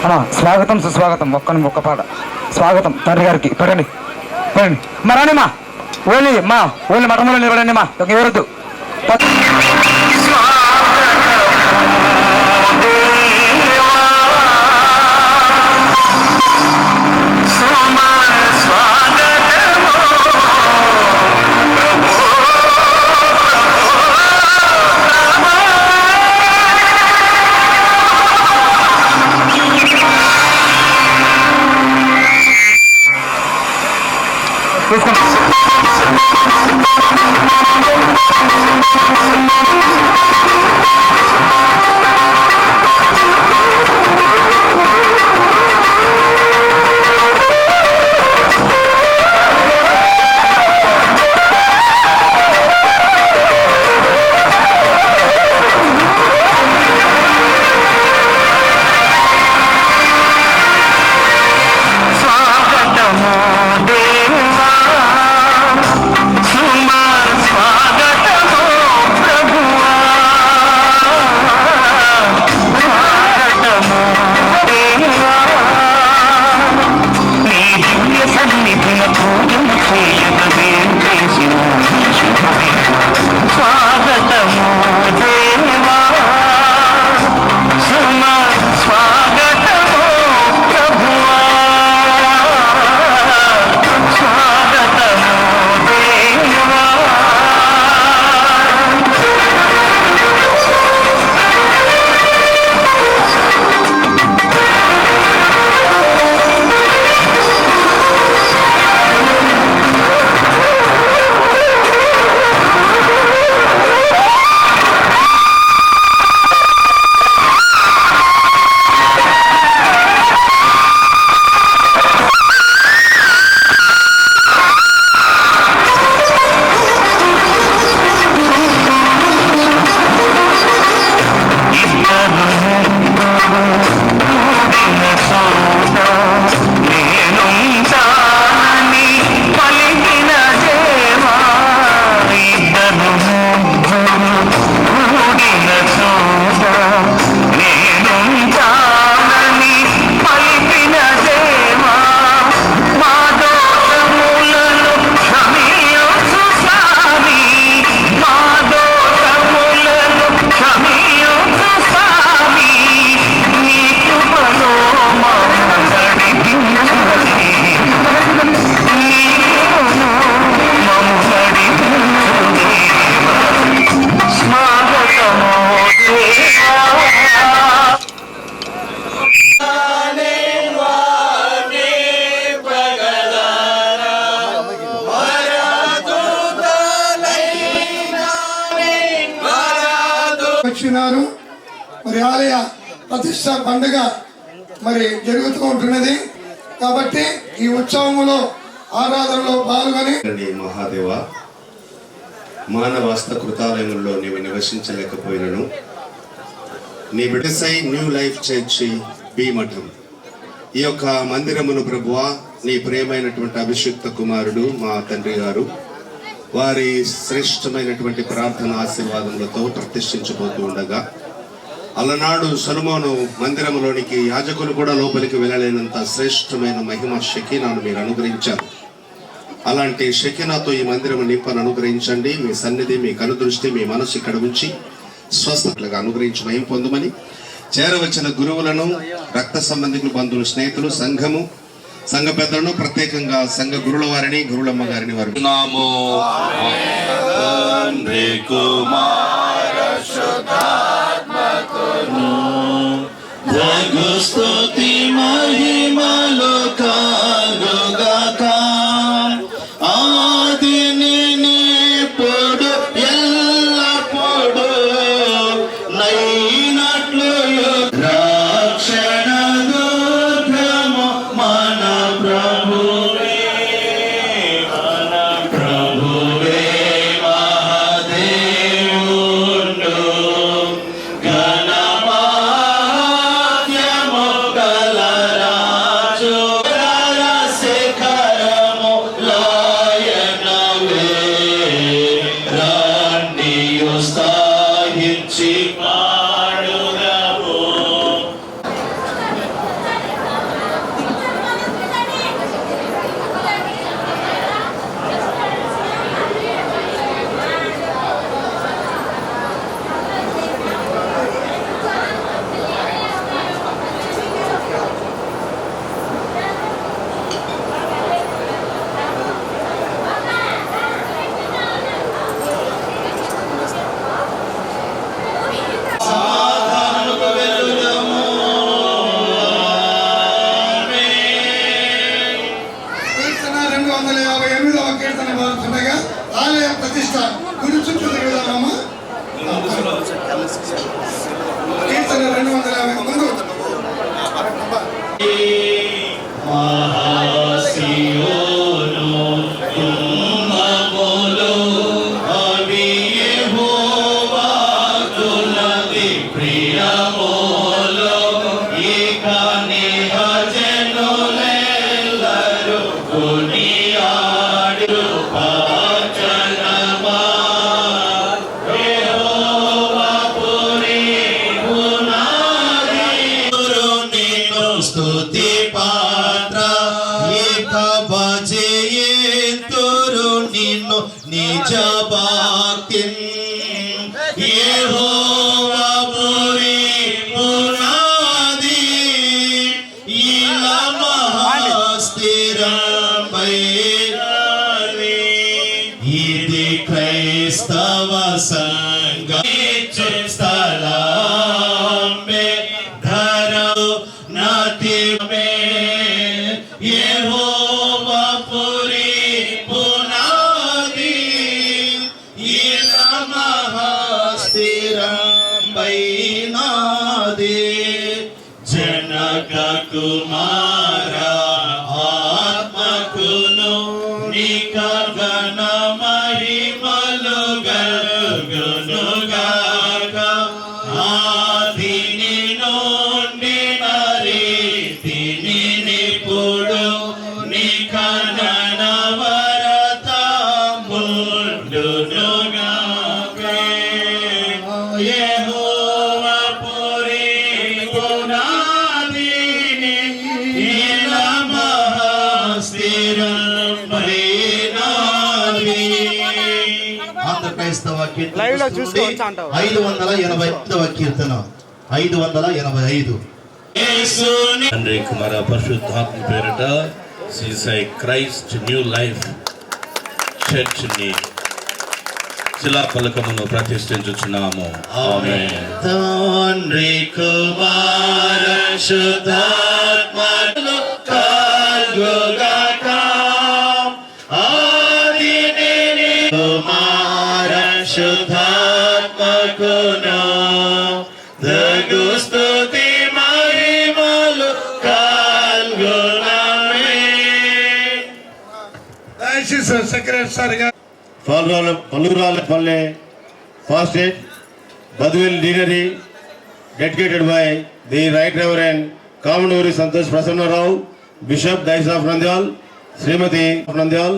అమ్మా స్వాగతం సుస్వాగతం ఒక్క పాట స్వాగతం తండ్రి గారికి పడండి పడండి మా రానిమ్మా ఓన్లీ మఠంలో నిలబడండి మా ఎవరొద్దు వచ్చినారు. మరి ఆలయ ప్రతిష్ట పండుగ మరి జరుగుతూ ఉంటున్నది కాబట్టి ఈ ఉత్సవంలో ఆరాధనలో పాల్గొని మహాదేవ మానవాస్త కృతాలయంలో నీవు నివసించలేకపోయినను నీ బిడ్డసై న్యూ లైఫ్ చర్చి బి మఠం ఈ యొక్క మందిరమును ప్రభువా నీ ప్రియమైనటువంటి అభిషిక్త కుమారుడు మా తండ్రి గారు వారి శ్రేష్టమైనటువంటి ప్రార్థన ఆశీర్వాదములతో ప్రతిష్ఠించబోతూ ఉండగా అలనాడు సొలొమోను మందిరంలోనికి యాజకులు కూడా లోపలికి వెళ్ళలేనంత శ్రేష్టమైన మహిమ షకీనాను మీరు అనుగ్రహించారు. అలాంటి షకీనాతో ఈ మందిరం నింపను అనుగ్రహించండి. మీ సన్నిధి, మీ కనుదృష్టి, మీ మనసు ఇక్కడ ఉంచి స్వస్థతలుగా అనుగ్రహించి మహిమ పొందమని చేరవచ్చిన గురువులను, రక్త సంబంధికులు, బంధువులు, స్నేహితులు, సంఘము, సంఘ పెద్దలను, ప్రత్యేకంగా సంఘ గురుల వారిని, గురులమ్మ గారిని వారు స్తుతి మహిమలు కలుగాక ఆదిని ఇప్పుడు ఎల్లప్పుడు నైనట్లు రక్షణ దుర్గము మన ప్రభువే మహాదేవుడు గణమాత్యము గల రాజు జనక కుమార ఆత్మకును నికగన మహిమలు గల్గునుగాక ఆదిని నుండి రీతిని నిపుడు నికగన వరతముండునుగాక యెహోవా పురి గుణాదిని ఆంధ్ర క్రైస్తవ కీర్తన 585వ కీర్తన 585. తండ్రి కుమార పరిశుద్ధాత్మ పేరిట సీసై క్రైస్ట్ న్యూ లైఫ్ చర్చ్ ని శిలాఫలకమును ప్రతిష్ఠించుచున్నాము. ఆమేన్. తండ్రి కుమార శుద్ధాత్మలు కలుగుగాక ఆదిని కుమార శుద్ధాత్మకును దగు స్తుతి మహిమలు కలుగునమే. దయచేసి సెక్రటరీ సార్ గారు Palluralapalle fast aid Badvel deanery dedicated by the Right Reverend Kamanuri Santosh Prasanna Rao, Bishop Dice of Nandyal, Srimati of Nandyal,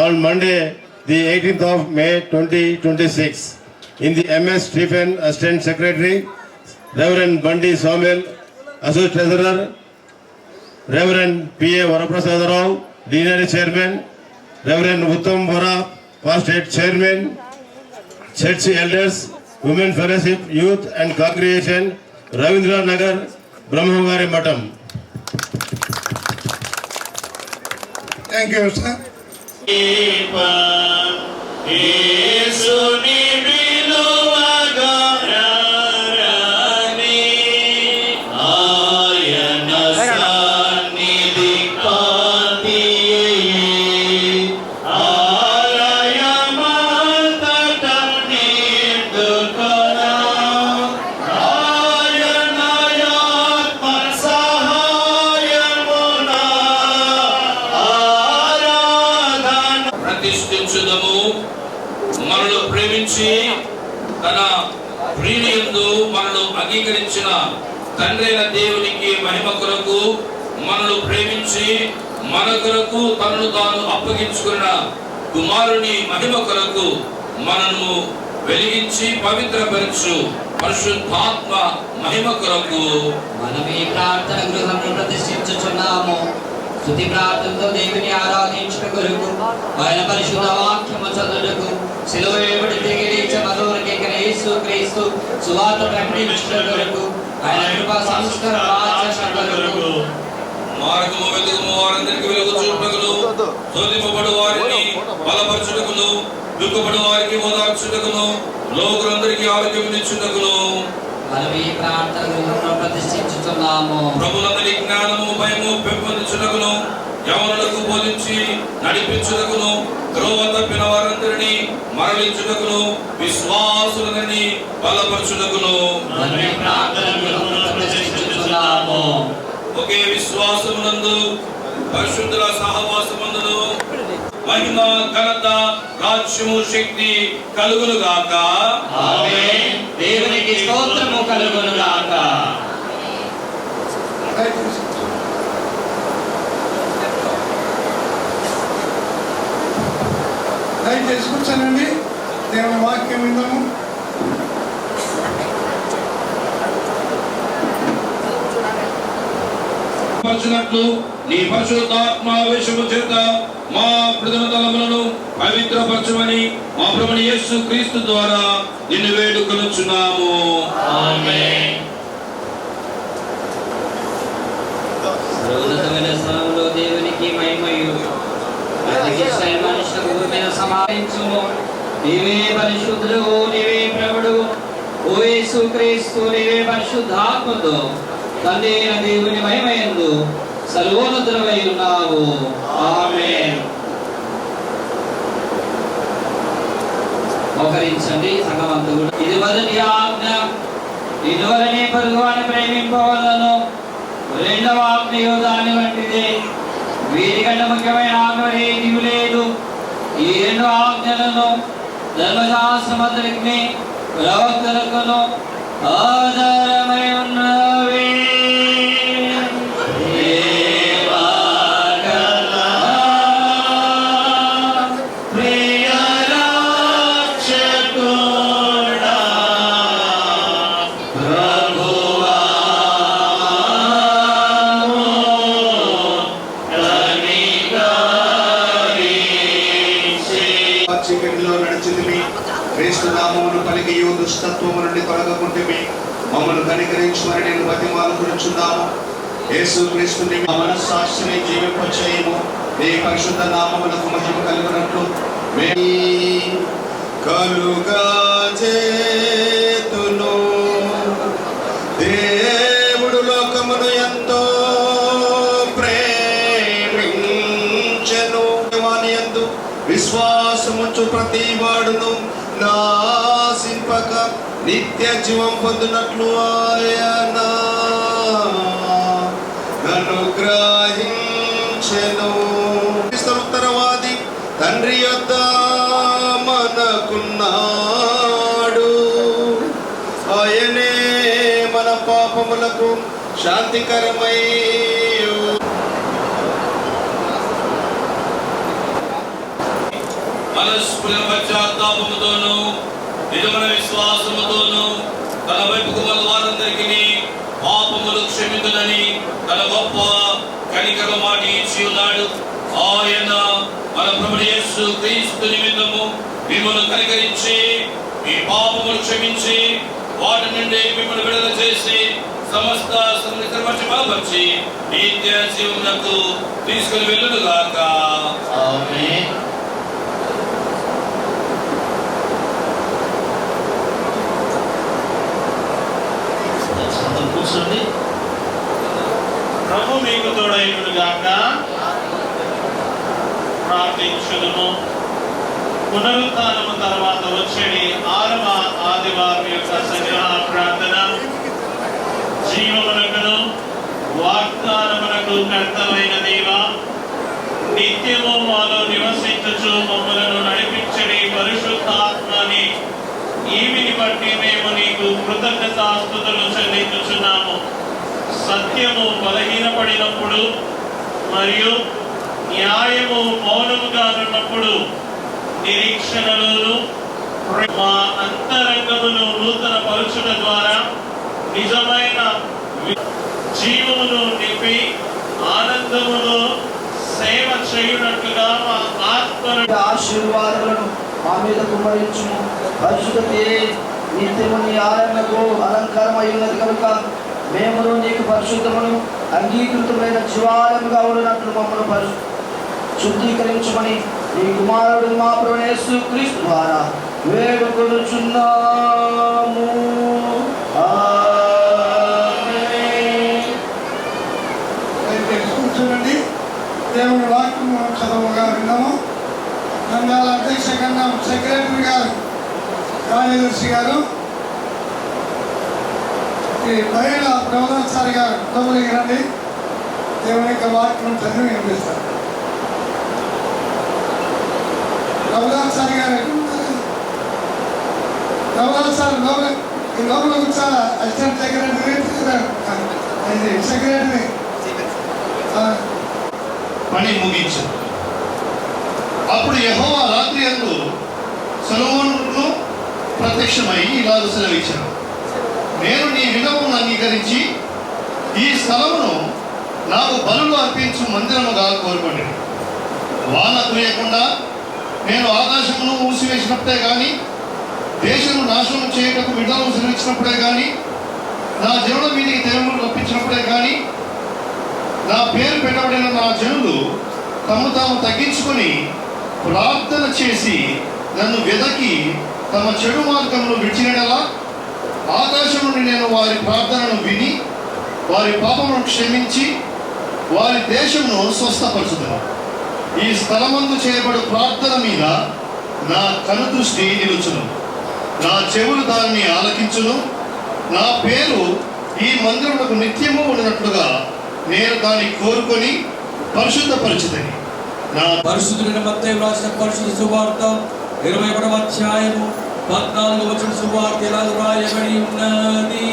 on Monday, the 18th of May 2026, in the MS Stephen Assistant Secretary, Reverend Bandi Samuel, Associate Treasurer, Reverend P.A. Varaprasad Rao, Deanery Chairman, Reverend Uttam Vara, Fast Aid Chairman, Church Elders, Women Fellowship, Youth and Congregation, Ravindra Nagar, Brahmangari Matam. Thank you sir. యేసుని విలువగా రారని ఆయన సన్నిధి కాంతి ఆలయమంతట నిండుకొనా ఆయన ఆత్మ సహాయమున ఆరాధన ప్రతిష్ఠించుదము. మనను ప్రేమించి తన ప్రియునియందు మనను అంగీకరించిన తండ్రైన దేవునికి మహిమ కొరకు మనను ప్రేమించి మన కొరకు తనను తాను అప్పగించుకున్న కుమారుని మహిమ కొరకు మనను వెలిగించి పవిత్రపరచు పరిశుద్ధాత్మ మహిమ కొరకు మనం ఈ ప్రార్థన గృహంలో ప్రతిష్ఠించుచున్నాము. స్తుతి ప్రార్థనతో దేవుని ఆరాధించుట కొరకు ఆయన పరిశుద్ధ వాక్యము చదువుటకు సిలువ వేయబడి తిరిగి మనోరకెక్కిన యేసు క్రీస్తు సువార్త ప్రకటించుట కొరకు ఆయన కృపా సంస్కార ఆచరణ కొరకు మార్గము వెతుకుము వారందరికి వెలుగు చూపుటకును శోధింపబడు వారిని బలపరచుటకును దుఃఖపడు వారికి ఓదార్చుటకును లోకులందరికీ ఆరోగ్యమునిచ్చుటకును మనం ఈ ప్రార్థన గృహంలో ప్రతిష్ఠించుచున్నాము. ప్రభులందరి జ్ఞానము భయము పెంపొందించుటకును యవనులకు బోధించి నడిపించుటకును త్రోవ తప్పిన వారందరినీ మరలించుటకును విశ్వాసులని బలపరచుటకును మనం ఈ ప్రార్థన గృహంలో ప్రతిష్ఠించుచున్నాము. ఒకే విశ్వాసమునందు పరిశుద్ధుల సహవాసమందును మహిమ ఘనత రాజ్యము శక్తి కలుగును గాక. ఆమేన్. దేవునికి స్తోత్రము కలుగును గాక. దయచేసి కూర్చోనండి. దేవుని వాక్యం విందాము. పరచునట్లు నీ పరిశుద్ధాత్మావేశము చేత మా ప్రథమ తలములను పవిత్రపరచమని మా ప్రభుని యేసు క్రీస్తు ద్వారా నిన్ను వేడుకొనుచున్నాము. ఆమేన్. సర్వోన్నతమైన స్థలంలో దేవునికి మహిమయు అతిశయ మనుషులకు భూమిని సమాధించుము. నీవే పరిశుద్ధుడు, నీవే ప్రభుడు, ఓ యేసు క్రీస్తు, నీవే పరిశుద్ధాత్మతో తండ్రి అయిన దేవుని మహిమయందు సర్వోన్నతుడవై ఉన్నావు. ఆమేన్. మోకరించండి సంగమంతా కూడా. ఇది మొదటి ఆజ్ఞ. ఇదివరనే పొరుగువాని ప్రేమింపవలను రెండవ ఆజ్ఞయు దాని వంటిదే. వీటికంటే ముఖ్యమైన ఆజ్ఞ ఏది లేదు. ఈ రెండు ఆజ్ఞలను ధర్మశాస్త్రమంతటికి ప్రవక్తలకును ఆధారమై ఉన్నవి. చీకటిలో నడిచితిమి, క్రీస్తు నామమును పలికి దుష్టత్వము నుండి తొలగకుంటిమి. మమ్మల్ని కనికరించమని నేను బతిమాలుకొనుచున్నాము. యేసు క్రీస్తుని మా మనస్సాక్షిని జీవింపచేయము. నీ పరిశుద్ధ నామమునకు మహిమ కలుగునట్లు కలుగా చేతును. దేవుడు లోకమును ఎంతో ప్రేమించెను. వాని యందు విశ్వాసముంచు ప్రతి వాడును నాశింపక నిత్య జీవం పొందినట్లు ఆయన అనుగ్రహించెను. ఉత్తరవాది తండ్రి యొద్ద మనకున్నాడు. ఆయనే మన పాపములకు శాంతికరమై మనస్ఫుర పశ్చాత్తాపముతోను నిజమైన విశ్వాసముతోను తన వైపుకు మన వారందరికీ పాపములు క్షమించునని తన గొప్ప కనికర మాట ఇచ్చి ఉన్నాడు. ఆయన మన ప్రభువు యేసు క్రీస్తు నిమిత్తము మిమ్మల్ని కనికరించి మీ పాపములు క్షమించి వాటి నుండి మిమ్మల్ని విడుదల చేసి సమస్త సంగతి బలపరిచి నిత్య జీవమునకు తీసుకుని వెళ్ళుగాక. ఆమేన్. కూర్చోండి. ప్రభు మీకు తోడైనడు గాక. ప్రార్థించుదుము. పునరుత్థానము తర్వాత వచ్చేది 6వ ఆదివారం యొక్క సంగ్రహ ప్రార్థన. జీవమునకును వాగ్దానమునకు కర్తమైన దేవా, నిత్యము మాలో నివసించుచు మమ్మలను నడిపించడి పరిశుద్ధాత్మని ఈవిని బట్టి మేము నీకు కృతజ్ఞతాస్తుతులు చెల్లించుచున్నాము. సత్యము బలహీనపడినప్పుడు మరియు న్యాయము మౌనముగా ఉన్నప్పుడు నిరీక్షణలను మా అంతరంగమును నూతన పరుచుట ద్వారా నిజమైన జీవమును నింపి ఆనందమును సేవ చేయునట్లుగా మా ఆత్మను ఆశీర్వాదాలను మా మీద కుమ్మరించుము. పరిశుద్ధతే నిత్యము నీ ఆలయమునకు అలంకారమై ఉన్నది కనుక మేమును నీకు పరిశుద్ధమును అంగీకృతమైన జీవాలయముగా ఉన్నట్లు మమ్మల్ని శుద్ధీకరించమని నీ కుమారుడు మా ప్రభువు యేసు క్రీస్తు ద్వారా వేడుకొనుచున్నాము. ఆమేన్. కూర్చోండి. దేవుని వాక్యం చదవగా విన్నాము. నంద్యాల అధ్యక్ష కన్నా సెక్రటరీ గారు, కార్యదర్శి గారు, ఈ మహిళ ప్రవధాచారి గారు లోపలికి రండి. దేవుని యొక్క వాక్యం చదివి వినిపిస్తారు. ప్రవధాచారి గారు ప్రవధాచారి లోపల కూర్చోాలా? అసిస్టెంట్ సెక్రటరీ సెక్రటరీ పని ముగించు. అప్పుడు యెహోవా రాత్రి యందు సొలొమోనుకు ప్రత్యక్షమై ఇలాగ సెలవిచ్చాడు, నేను నీ విన్నపమును అంగీకరించి ఈ స్థలమును నాకు బలులు అర్పించు మందిరముగా కోరుకోండి. వాన కురియకుండా నేను ఆకాశమును మూసివేసినప్పుడే కానీ, దేశము నాశనం చేయటకు విడుదలను సెలవిచ్చినప్పుడే కానీ, నా జనుల మీదికి తెరములు రప్పించినప్పుడే కానీ, నా పేరు పెట్టబడిన నా జనులు తమ తాము తగ్గించుకొని ప్రార్థన చేసి నన్ను వెదకి తమ చెడు మార్గంలో విడిచినలా ఆకాశం నుండి నేను వారి ప్రార్థనను విని వారి పాపమును క్షమించి వారి దేశమును స్వస్థపరచుదును. ఈ స్థలమందు చేయబడు ప్రార్థన మీద నా కనుదృష్టి నిలుచును, నా చెవులు దానిని ఆలకించును. నా పేరు ఈ మందిరములకు నిత్యము ఉండినట్లుగా నేను దాన్ని కోరుకొని పరిశుద్ధపరచుదని. నా పరిశుద్ధుడైన మత్తయి రాసిన పరిశుద్ధ సువార్త 21వ అధ్యాయము 14వ వచన సువార్త ఇలా రాయబడి ఉన్నది.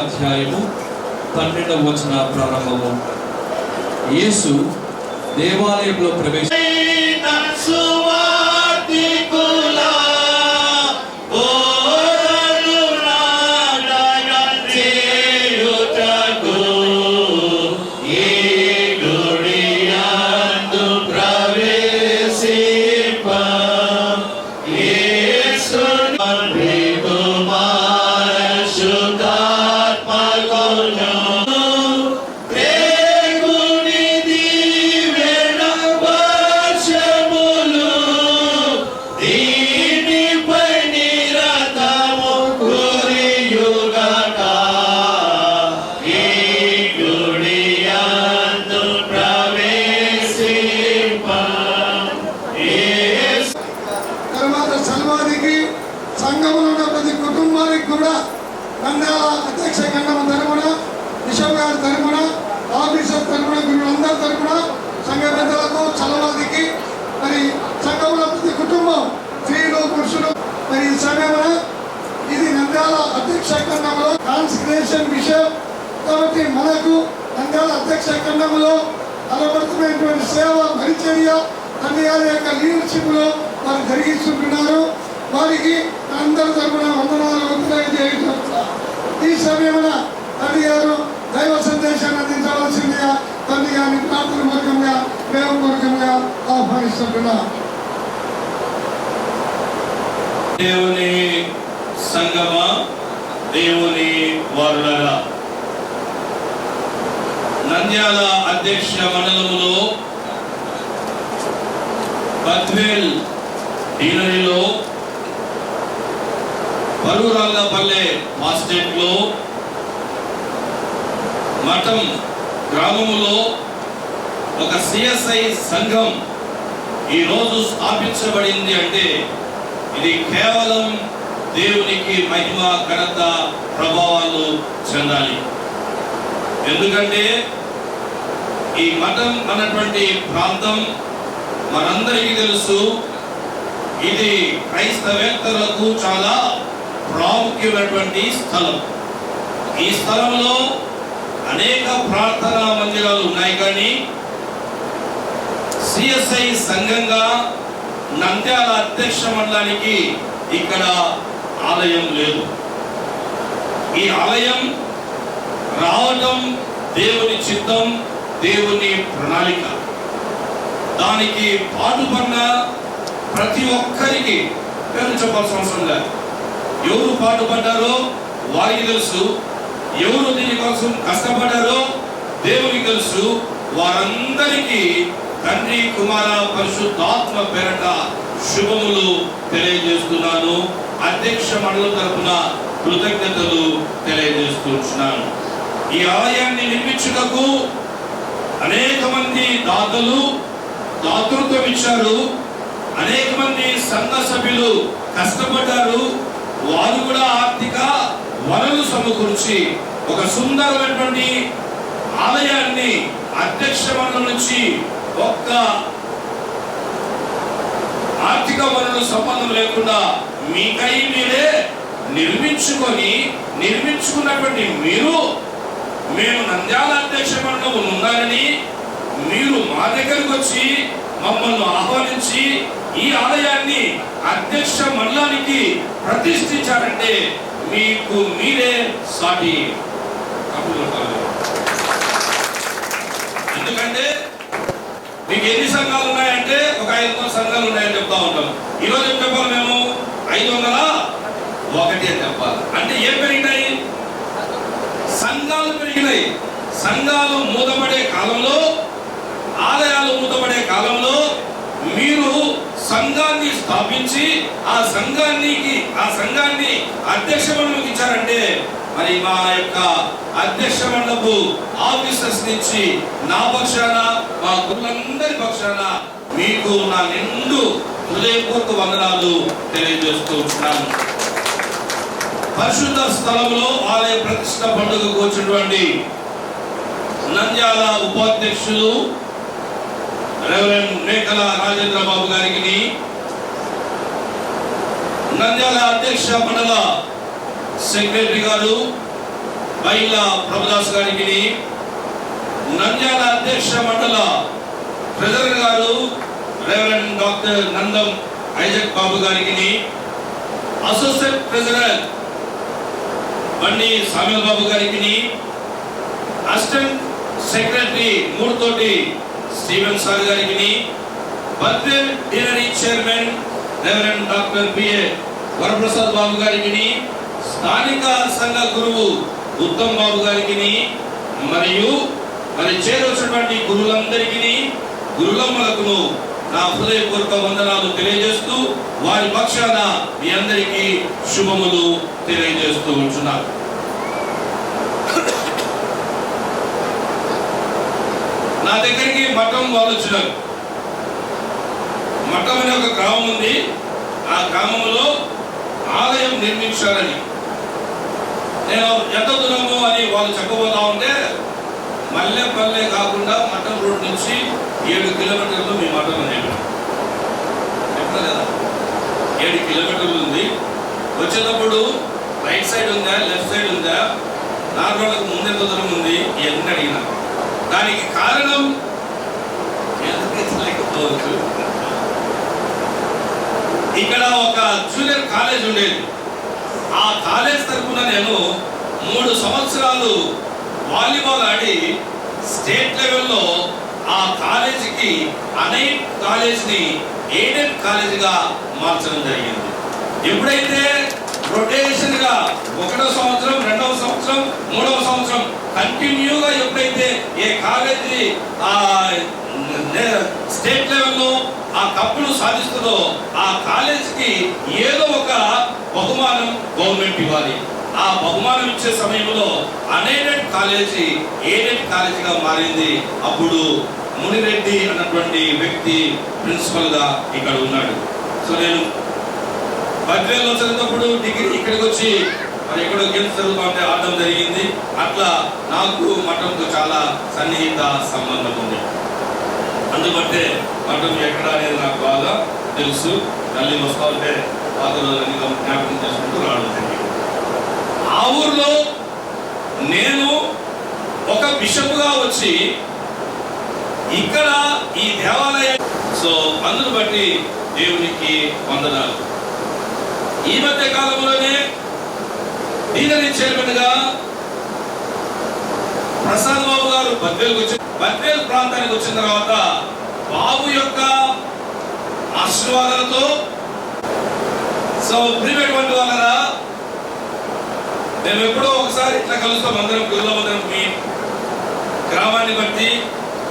అధ్యాయము 12వ వచన ప్రారంభము. యేసు దేవాలయంలో ప్రవేశించి తర్వాత సన్మానికి సంఘంలో ఉన్న ప్రతి కుటుంబానికి కూడా నంద్యాల అధ్యక్ష ఖండం తరపున, బిషప్ గారి తరపున, ఆఫీసర్ తరపున, గురువులందరి తరపున, సంఘ పెద్దలకు చలవాదికి మరి సంఘంలో ప్రతి కుటుంబం స్త్రీలు పురుషులు మరి ఈ సమయమున ఇది నంద్యాల అధ్యక్ష ఖండంలో కాన్సక్రేషన్ బిషప్ కాబట్టి మనకు నంద్యాల అధ్యక్ష ఖండంలో అలవడుతున్నటువంటి సేవ పరిచర్య తండ్రి గారి యొక్క లీడర్షిప్లో వారు జరిగిస్తుంటున్నారు. వారికి అందరి తరపున వందనాలు తెలియజేయడం. ఈ సమయమున తండ్రి గారు దైవ సందేశాన్ని అందించవలసిందిగా తండ్రి గారిని ప్రార్థన పూర్వకంగా ప్రేమపూర్వకంగా ఆహ్వానిస్తుంటున్నాం. దేవుని సంగమా, దేవుని వారులారా, నంద్యాల అధ్యక్ష మండలములో బద్వేల్ డీనరీలో పరురాళ్ళపల్లె మాస్టేట్లో మఠం గ్రామములో ఒక సిఎస్ఐ సంఘం ఈరోజు స్థాపించబడింది అంటే ఇది కేవలం దేవునికి మహిమ, ఘనత, ప్రభావాలు చెందాలి. ఎందుకంటే ఈ మఠం అన్నటువంటి ప్రాంతం మనందరికీ తెలుసు, ఇది క్రైస్తవేత్తరులకు చాలా ప్రాముఖ్యమైనటువంటి స్థలం. ఈ స్థలంలో అనేక ప్రార్థనా మందిరాలు ఉన్నాయి, కానీ సిఎస్ఐ సంఘంగా నంద్యాల అధ్యక్ష మండలానికి ఇక్కడ ఆలయం లేదు. ఈ ఆలయం రావటం దేవుని చిత్తం, దేవుని ప్రణాళిక. దానికి పాటుపడిన ప్రతి ఒక్కరికి పేరు చెప్పాల్సిన అవసరం లేదు. ఎవరు పాటుపడ్డారో వారికి తెలుసు, ఎవరు దీనికోసం కష్టపడ్డారో దేవునికి తెలుసు. వారందరికీ తండ్రి, కుమార, పరిశుద్ధాత్మ పేరట శుభములు తెలియజేస్తున్నాను. అధ్యక్ష మండలం తరపున కృతజ్ఞతలు తెలియజేస్తున్నాను. ఈ ఆలయాన్ని నిర్మించుటకు అనేక మంది దాతలు దాతృత్వం ఇచ్చారు. అనేక మంది సంఘ సభ్యులు కష్టపడ్డారు. వారు కూడా ఆర్థిక వనరులు సమకూర్చి ఒక సుందరమైనటువంటి ఆలయాన్ని అధ్యక్ష మండలం నుంచి ఒక్క ఆర్థిక వనరుల సంబంధం లేకుండా మీకై మీరే నిర్మించుకున్నటువంటి మీరు, మేము నంద్యాల అధ్యక్ష మండలం ఉన్నారని మీరు మా దగ్గరకు వచ్చి మమ్మల్ని ఆహ్వానించి ఈ ఆలయాన్ని అధ్యక్ష మండలానికి ప్రతిష్ఠించారంటే మీకు మీరే సాటి. ఎందుకంటే మీకు ఎన్ని సంఘాలు ఉన్నాయంటే ఒక 500 సంఘాలు ఉన్నాయని చెప్తా ఉంటాం. ఈరోజు ఏం చెప్పాలి మేము? 501 అని చెప్పాలి. అంటే ఏం పెరిగినాయి? సంఘాలు పెరిగినాయి. సంఘాలు మూతపడే కాలంలో, ఆలయాలు మూతపడే కాలంలో మీరు సంఘాన్ని స్థాపించి ఆ సంఘాన్ని అధ్యక్ష మండలికి ఇచ్చారంటే మరి మా యొక్క అధ్యక్ష మండపు ఆఫీసర్స్ నుంచి నా పక్షాన, మా గురులందరి పక్షాన మీకు నా నిండు హృదయపూర్వక వందనాలు తెలియజేస్తూ ఉంటున్నాను. పరిశుద్ధ స్థలంలో ఆలయ ప్రతిష్ట పండుగకు వచ్చినటువంటి నంద్యాల ఉపాధ్యక్షులు రెవరెండ్ మేకల రాజేంద్ర బాబు గారికి, నంద్యాల అధ్యక్ష మండల సెక్రటరీ గారు బైల ప్రభుదాస్ గారికి, నంద్యాల అధ్యక్ష మండల ట్రెజరర్ గారు reverend doctor Nandam Isaac Babu గారికి, associate treasurer Bandi Samuel Babu గారికి, assistant secretary Mudutoti Steven sir గారికి, birthday deanery chairman reverend doctor PA Varaprasad Babu గారికి, స్థానిక సంఘ గురువు ఉత్తమ్ బాబు గారికి, మరియు చేరొచ్చినటువంటి గురువులందరికీ, గురులమ్మలకు నా హృదయపూర్వక వందనాలు తెలియజేస్తూ వారి పక్షాన మీ అందరికీ శుభములు తెలియజేస్తూ ఉంటున్నాను. నా దగ్గరికి మఠం వాళ్ళు వచ్చినారు. మఠం అనే ఒక గ్రామం ఉంది. ఆ గ్రామంలో ఆలయం నిర్మించాలని, నేను ఎంత దూరము అని వాళ్ళు చెప్పబోతా ఉంటే, మల్లెపల్లె కాకుండా మఠం రోడ్ నుంచి 7 కిలోమీటర్లు మీ మఠం చెప్పిన కదా, 7 కిలోమీటర్లు ఉంది. వచ్చేటప్పుడు రైట్ సైడ్ ఉందా, లెఫ్ట్ సైడ్ ఉందా, 4 రోజులకు ముందెంత దూరం ఉంది ఇవన్నీ అడిగిన. దానికి కారణం లేకపోవచ్చు, ఇక్కడ ఒక జూనియర్ కాలేజ్ ఉండేది. ఆ కాలేజ్ తరఫున నేను 3 సంవత్సరాలు వాలీబాల్ ఆడి స్టేట్ లెవెల్లో ఆ కాలేజీకి అనైట్ కాలేజ్ని ఎయిడెడ్ కాలేజీగా మార్చడం జరిగింది. ఎప్పుడైతే రొటేషన్ గా 1వ సంవత్సరం, 2వ సంవత్సరం, 3వ సంవత్సరం కంటిన్యూగా ఎప్పుడైతే ఏ కాలేజీ ఆ స్టేట్ లెవెల్లో ఆ కప్పును సాధిస్తుందో ఆ కాలేజీకి ఏదో ఒక బహుమానం గవర్నమెంట్ ఇవ్వాలి. ఆ బహుమానం ఇచ్చే సమయంలో అన్ఎయిడెడ్ కాలేజీ ఎయిడెడ్ కాలేజీగా మారింది. అప్పుడు మునిరెడ్డి అన్నటువంటి వ్యక్తి ప్రిన్సిపల్ గా ఇక్కడ ఉన్నాడు. సో నేను బద్వేల్లో చదివినప్పుడు డిగ్రీ ఇక్కడికి వచ్చి మరి ఎక్కడో గేమ్స్ జరుగుతూ ఉంటే ఆడడం జరిగింది. అట్లా నాకు మఠంతో చాలా సన్నిహిత సంబంధం ఉంది. అందుకంటే మఠం ఎక్కడ అనేది నాకు బాగా తెలుసు. మళ్ళీ వస్తూ ఉంటే పాత రోజులని జ్ఞాపకం చేసుకుంటూ రావడం జరిగింది. ఆ ఊర్లో నేను ఒక బిషప్గా వచ్చి ఇక్కడ ఈ దేవాలయం, సో అందును బట్టి దేవునికి వందనాలు. ఈ మధ్య కాలంలోనే డీనరీ చైర్మన్ గా ప్రసాద్ బాబు గారు బద్వేల్ ప్రాంతానికి వచ్చిన తర్వాత బాబు యొక్క ఆశీర్వాదాలతో, సో ప్రీవేట్ వంటి వాళ్ళరా మేము ఎప్పుడో ఒకసారి ఇట్లా కలుస్తాం. అందరం గురులందరం మీ గ్రామాన్ని బట్టి,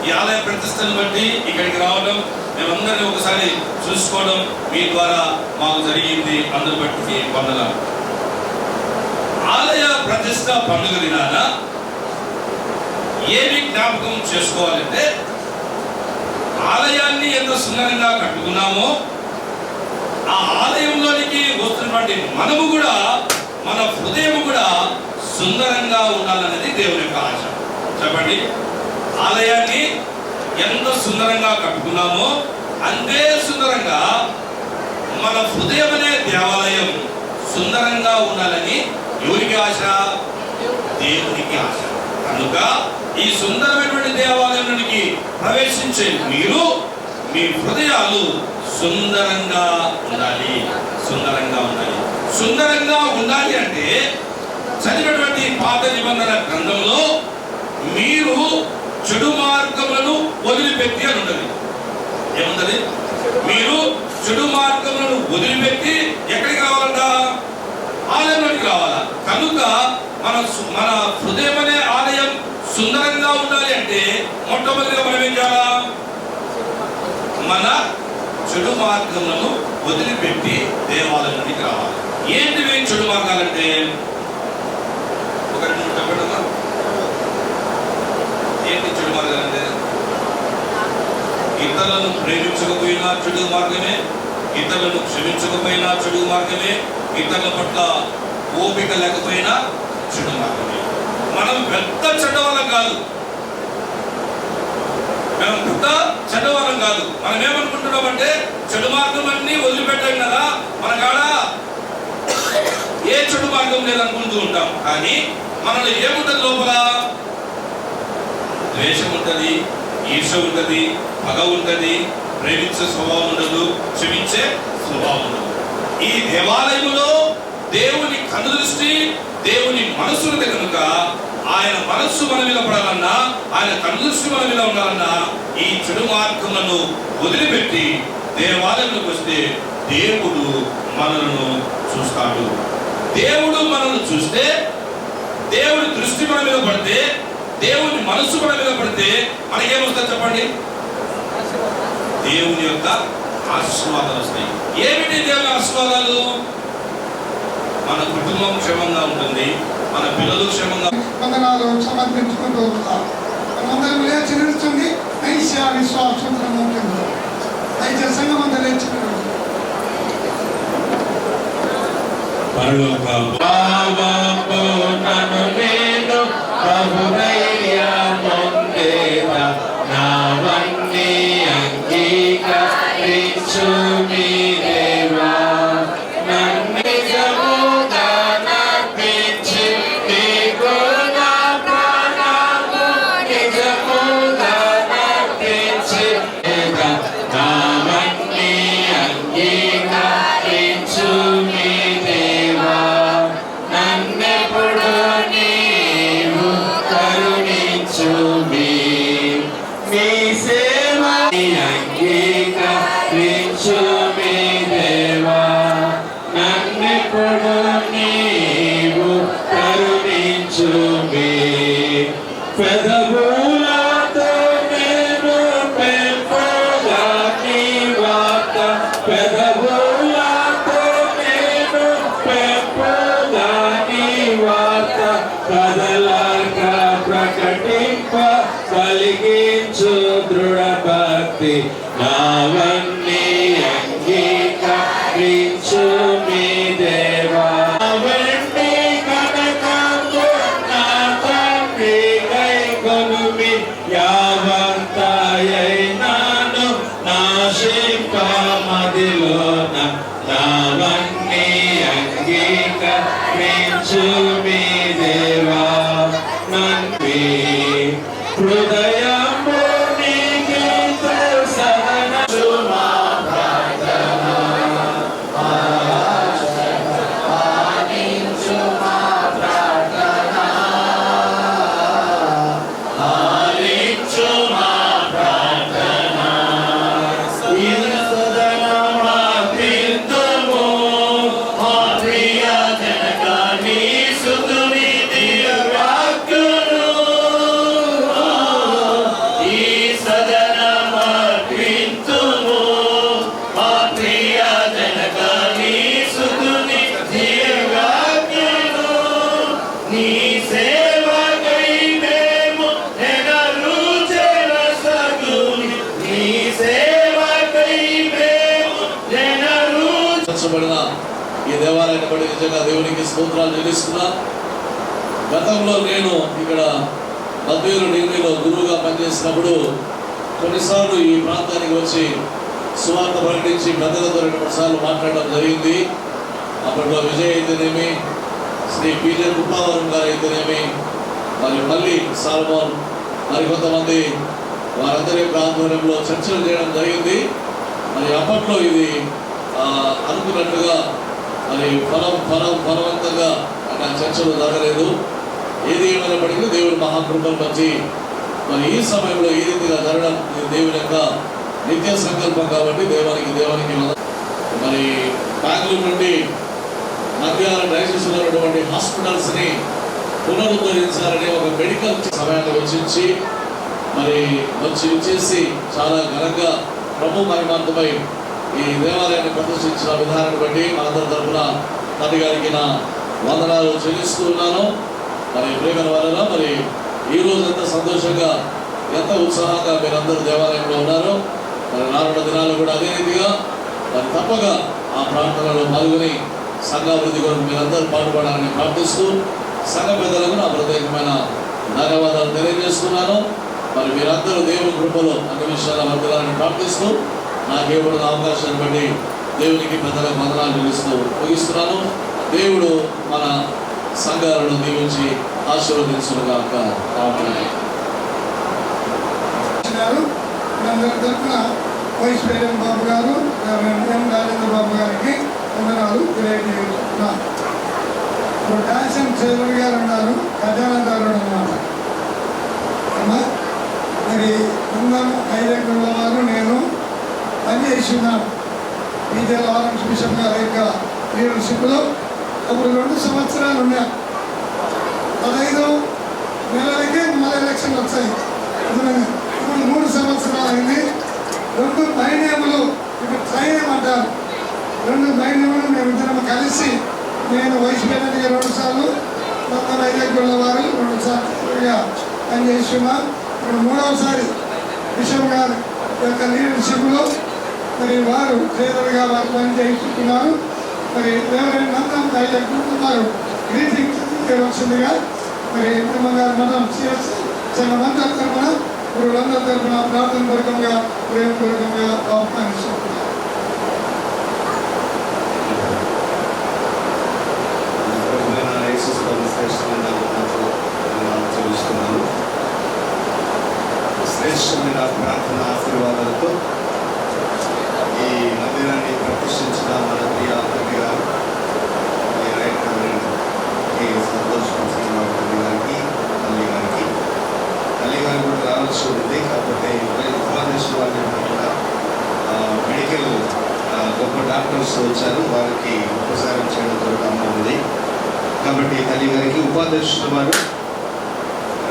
ఈ ఆలయ ప్రతిష్టను బట్టి ఇక్కడికి రావడం, మేమందరినీ ఒకసారి చూసుకోవడం మీ ద్వారా మాకు జరిగింది. అందరి బట్టి వందనాలు. ఆలయ ప్రతిష్ట పండుగ దినాన ఏమి జ్ఞాపకం చేసుకోవాలంటే, ఆలయాన్ని ఎంత సుందరంగా కట్టుకున్నామో ఆ ఆలయంలోనికి వస్తున్నటువంటి మనము కూడా, మన హృదయం కూడా సుందరంగా ఉండాలనేది దేవుని యొక్క ఆశ. చెప్పండి, ఆలయాన్ని ఎంత సుందరంగా కట్టుకున్నామో అంతే సుందరంగా మన హృదయం అనే దేవాలయం సుందరంగా ఉండాలని ఎవరికి ఆశ? దేవునికి ఆశ. కనుక ఈ సుందరమైనటువంటి దేవాలయానికి ప్రవేశించే మీరు మీ హృదయాలు సుందరంగా ఉండాలి. సుందరంగా ఉండాలి. సుందరంగా ఉండాలి అంటే చదివినటువంటి పాత నిబంధన గ్రంథంలో మీరు చెడు మార్గములను వదిలిపెట్టి అని ఉంటుంది. ఏముంటది? మీరు చెడు మార్గములను వదిలిపెట్టి ఎక్కడికి రావాలంట? ఆలయంలోకి రావాలా. కనుక మన హృదయం అనే ఆలయం సుందరంగా ఉండాలి అంటే మొట్టమొదటిగా మనం ఏం చేయాలా? మన చెడు మార్గములను వదిలిపెట్టి దేవాలయానికి రావాలి. ఏంటివి చెడు మార్గాలంటే? ఏంటి చెడు మార్గం అంటే? ఇతరులను ప్రేమించకపోయినా చెడు మార్గమే, ఇతరులను క్షమించకపోయినా చెడు మార్గమే, ఇతరుల పట్ల ఓపిక లేకపోయినా చెడు మార్గమే. మనం పెద్ద చెడ్డవాళ్ళం కాదు, మనం ఏమనుకుంటున్నామంటే చెడు మార్గం అన్ని వదిలిపెట్టాం కదా, మన కాడ ఏ చెడు మార్గం లేదనుకుంటూ ఉంటాం. కానీ మనలో ఏముంటది? లోపల ద్వేషం ఉంటది, ఈర్ష ఉంటది, పగ ఉంటది, ప్రేమించే స్వభావం ఉండదు, క్షమించే స్వభావం ఉండదు. ఈ దేవాలయంలో దేవుని కనుదృష్టి, దేవుని మనస్సు ఉంది కనుక ఆయన మనస్సు మన మీద పడాలన్నా, ఆయన కనుదృష్టి మన మీద ఉండాలన్నా ఈ చెడు మార్గములను వదిలిపెట్టి దేవాలయంలోకి వస్తే దేవుడు మనలను చూస్తాడు. దేవుడు మనల్ని చూస్తే, దేవుడి దృష్టి మన మీద పడితే, దేవుని మనస్సు మన మీద పడితే మనకేమొస్తుంది చెప్పండి? దేవుని యొక్క ఆశీర్వాదాలు వస్తాయి. ఏమిటి దేవుని ఆశీర్వాదాలు? మన కుటుంబం క్షేమంగా ఉంటుంది, మన పిల్లలు క్షేమంగా. వందనాలు సమర్పించుకుంటూ ఉంటాం. మనమందరం లేచి నిలుచుంది నైశ్య విశ్వాసం ఉంటుంది. దయచేసి సంఘం అంతా లేచి కలిగించు దృఢ భక్తి నావన్నీ అంగీకరించు మీ దేవా. వెండి కనకము నా తండ్రి కైకొనుమి యావంతయైనాను నాశింప మదిలోన నావన్నీ అంగీకరించు మీ దేవా. నన్వి హృదయము నీకే సహనము మా ప్రార్థన ఆలకించు మా ప్రార్థన ఆలకించు మా ప్రార్థన సదనమా పింతుము మా ప్రియ జనక నీ సుతుని దివ్యవాక్యులు ఈ దేవాలయాన్ని బట్టి నిజంగా దేవునికి స్తోత్రాలు చెల్లిస్తున్నా. గతంలో నేను ఇక్కడ మధ్యూరు డిగ్రీలో గురువుగా పనిచేసినప్పుడు కొన్నిసార్లు ఈ ప్రాంతానికి వచ్చి సువార్త ప్రకటించి పెద్దలతో 2-3 సార్లు మాట్లాడడం జరిగింది. అప్పట్లో విజయ్ అయితేనేమి, శ్రీ పీజే కుప్పావరం గారు అయితేనేమి, మరియు మళ్ళీ సాల్మోన్ మరికొంతమంది వారందరి యొక్క ఆధ్వర్యంలో చర్చలు చేయడం జరిగింది. మరి అప్పట్లో ఇది అనుకున్నట్టుగా మరి ఫలవంతంగా అక్కడ చర్చలు జరగలేదు. ఏది ఏమైనప్పటికీ దేవుడి మహాకృపను బట్టి మరి ఈ సమయంలో ఈ రీతిగా జరగడం దేవుని యొక్క నిత్య సంకల్పం కాబట్టి దేవానికి మరి బెంగళూరు నుండి మధ్యాహ్నం డయాసిస్లో ఉన్నటువంటి హాస్పిటల్స్ని పునరుద్ధరించాలని ఒక మెడికల్ సమయాన్ని వెచ్చించి వచ్చేసి చాలా ఘనంగా ప్రభు మహిమార్థమై ఈ దేవాలయాన్ని ప్రదర్శించిన విధానాన్ని బట్టి మనందరి తరఫున తండ్రి గారికి నా వందనాలు చెల్లిస్తూ ఉన్నాను. మరి ప్రేమ వలన మరి ఈ రోజు ఎంత సంతోషంగా ఎంత ఉత్సాహంగా మీరందరూ దేవాలయంలో ఉన్నారు. మరి రానున్న దినాలు కూడా అదే రీతిగా మరి తప్పగా ఆ ప్రార్థనలో పాల్గొని సంఘాభివృద్ధి కొరకు మీరందరూ పాటుపడాలని ప్రార్థిస్తూ సంఘ పెద్దలకు నా ప్రత్యేకమైన ధన్యవాదాలు తెలియజేస్తున్నాను. మరి మీరందరూ దేవుని కృపలో అన్ని విషయాల వర్గాలని ప్రార్థిస్తూ నాకు ఇవ్వబడిన అవకాశాన్ని బట్టి దేవునికి పెద్దలకు వందనాలు చెల్లిస్తూ ముగిస్తున్నాను. దేవుడు మన సంఘాలను దీవించి ఆశీర్వదించుగాక. తరఫున వైస్ ప్రెసిడెంట్ బాబు గారు, ఎం రాజేంద్ర బాబు గారికి వందనాలు తెలియజేస్తున్నాను. ఇప్పుడు డాన్సన్ చౌదరి గారు ఉన్నారు, ఖజానాదారుడు అన్నమాట. మరి బృందం 5 ఎకరాల వారు నేను పనిచేస్తున్నాను. విజయ లారెన్స్ బిషప్ గారి యొక్క లీడర్షిప్లో అప్పుడు 2 సంవత్సరాలు ఉన్నాయి. 15 నెలలకే మళ్ళీ ఎలక్షన్లు వచ్చాయి. ఇప్పుడు 3 సంవత్సరాలు అయింది. 2 బైనేములు ఇప్పుడు ట్రైన్ అంటారు. 2 బైనేములు మేమిద్దరం కలిసి, నేను వైస్ ప్రెసిడెంట్గా 2 సార్లు, మొత్తం 5 ఎకరాల వారు 2 సార్లుగా పనిచేస్తున్నాం. ఇప్పుడు 3వసారి బిషప్ గారి యొక్క లీడర్షిప్లో మరి వారు ట్రైనర్గా వారు పనిచేస్తున్నారు. మరి రెవరెండ్ నందం వారు గ్రీటింగ్ వచ్చిందిగా మరి గారు మనం సంఘమంతా తరఫున గురువులందరి తరఫున ప్రార్థన పూర్వకంగా ప్రేమపూర్వకంగా ఆహ్వానిస్తున్నాం. శ్రేష్టమైన ప్రార్థన ఆశీర్వాదాలతో ఈ మందిరాన్ని ప్రతిష్ఠించిన మన ప్రియ తండ్రి గారు సంతోష్ తండ్రి గారికి, తల్లి గారు కూడా రావాల్సి ఉంది. కాకపోతే ఉపాధ్యక్షులు వాళ్ళు కూడా మెడికల్ గొప్ప డాక్టర్స్ వచ్చారు, వారికి ఉపచారం చేయడం జరుగుతూ ఉంది. కాబట్టి తల్లి గారికి ఉపాధ్యక్షుల వారు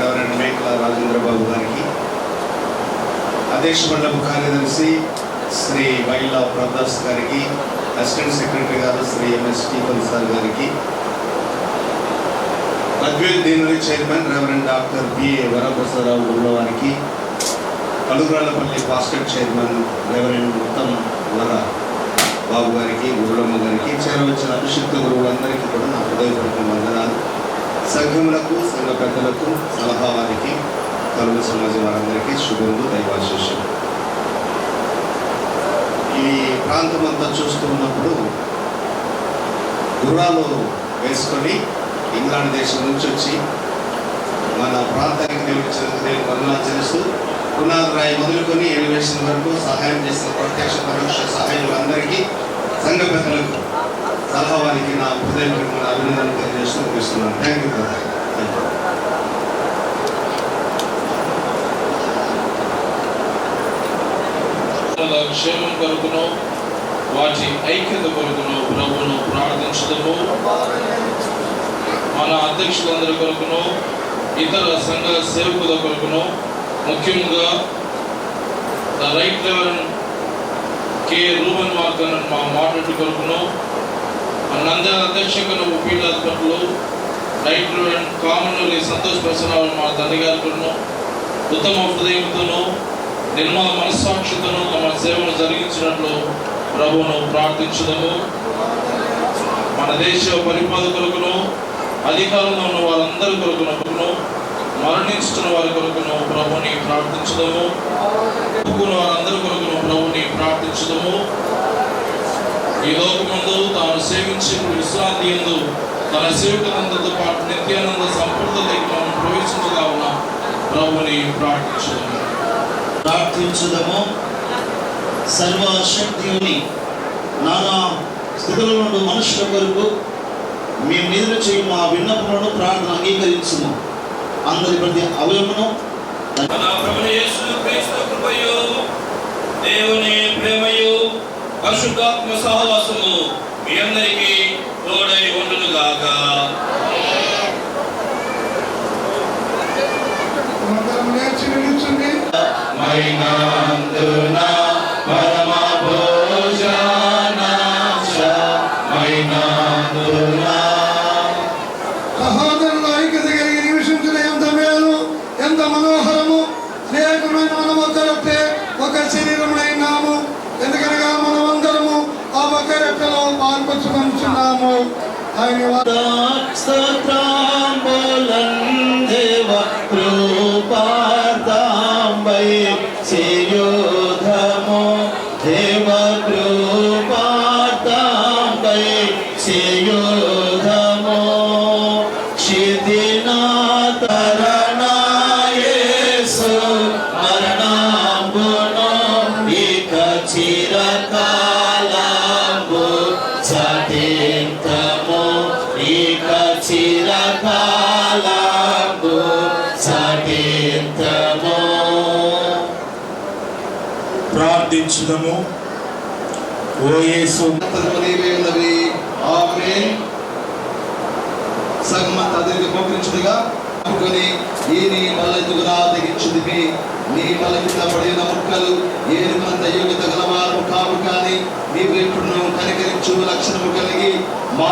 రెవరెండ్ మేకల రాజేంద్రబాబు గారికి, అధ్యక్ష మండలి కార్యదర్శి శ్రీ వైలా ప్రదాస్ గారికి, అసిస్టెంట్ సెక్రటరీ గారు శ్రీ ఎంఎస్ స్టీఫన్ సార్ గారికి, అద్వైత్ దీనుడి chairman reverend doctor BA Varaprasadarao Gulla వారికి, కలుగురాళ్ళపల్లి బాస్కెట్ చైర్మన్ రెవరెండ్ ఉత్తమ్ వర బాబు గారికి, గురులమ్మ గారికి, చేరవచ్చిన అభిషిక్త గురువులందరికీ కూడా నా హృదయపూర్వక వందనాలు. సంఘములకు, సంఘ పెద్దలకు, సలహా వారికి, కలుగు సమాజం వారందరికీ శుభములు, దైవాశీస్సులు. ఈ ప్రాంతం అంతా చూస్తూ ఉన్నప్పుడు గుర్రాలు వేసుకొని ఇంగ్లాండ్ దేశం నుంచి వచ్చి మన ప్రాంతానికి దేవుడికి వందనాలు చేస్తూ పునాది రాయి మొదలుకొని ఎలివేషన్ వరకు సహాయం చేసిన ప్రత్యక్ష పరోక్ష సహాయులందరికీ, సంఘ పెద్దలకు, సలహా వారికి నా హృదయపూర్వక అభినందనలు తెలియజేస్తూ ముగిస్తున్నాను. Thank you brother. క్షేమం కొరకును వాటి ఐక్యత కొరకును ప్రభువును ప్రార్థించడము, మన అధ్యక్షులందరి కొరకును, ఇతర సంఘ సేవకుల కొరకును, ముఖ్యంగా the right reverend K Ruban Morgan మా మాట్లాడి కొరకును, నంద్యాల అధ్యక్షకులు పీఠాధిపతులు రైట్ రెవరెండ్ కామనూరి సంతోష్ ప్రసన్నాలు మా తండ్రి గారి కొరకును, ఉత్తమ హృదయంతోనూ నిర్మల మనస్సాక్షితను తమ సేవలు జరిగించినట్లు ప్రభువును ప్రార్థించుదాము. మన దేశ పరిపాలకులను, అధికారంలో ఉన్న వారందరి కొరకును, మరణించుతున్న వారి కొరకును ప్రభుని ప్రార్థించుదాము. వారందరి కొరకును ప్రభుని ప్రార్థించుదాము. ఈ లోకమందు తాను సేవించి విశ్రాంతి యందు తన సేవకులందరితో పాటు నిత్యానంద సంపూర్ణతకి మనం ప్రవేశించగా ఉన్న ప్రభుని ప్రార్థించుదాము. సర్వశక్తిని నానా స్థితుల నుండి మనుషుల కొరకు మేము నిద్ర చేయు మా విన్నపములను ప్రార్థన అంగీకరించుము. అందరి ప్రతి అవయమును దేవుని ప్రేమయు పరిశుద్ధాత్మ సహవాసము మీ అందరికీ తోడై ఉండును గాక. సహోదరుల ఐక్యత కలిగి నివసించిన ఎంత మేలు, ఎంత మనోహరము. ఆయన ప్రార్థించుదము. ఓ యేసు నీవేనవి ఆమేన్. సగమంత అదిరికి మోకరించుడుగా అనుకొని ఈ నీ మల్లెతుగునా తెగించుదివి నీ మల్ల కింద పడిన ముక్కలు ఏనుమంత యోగ్యత గలవారు కావు కానీ నీవు ఎప్పుడు కనికరించు లక్షణము కలిగి మా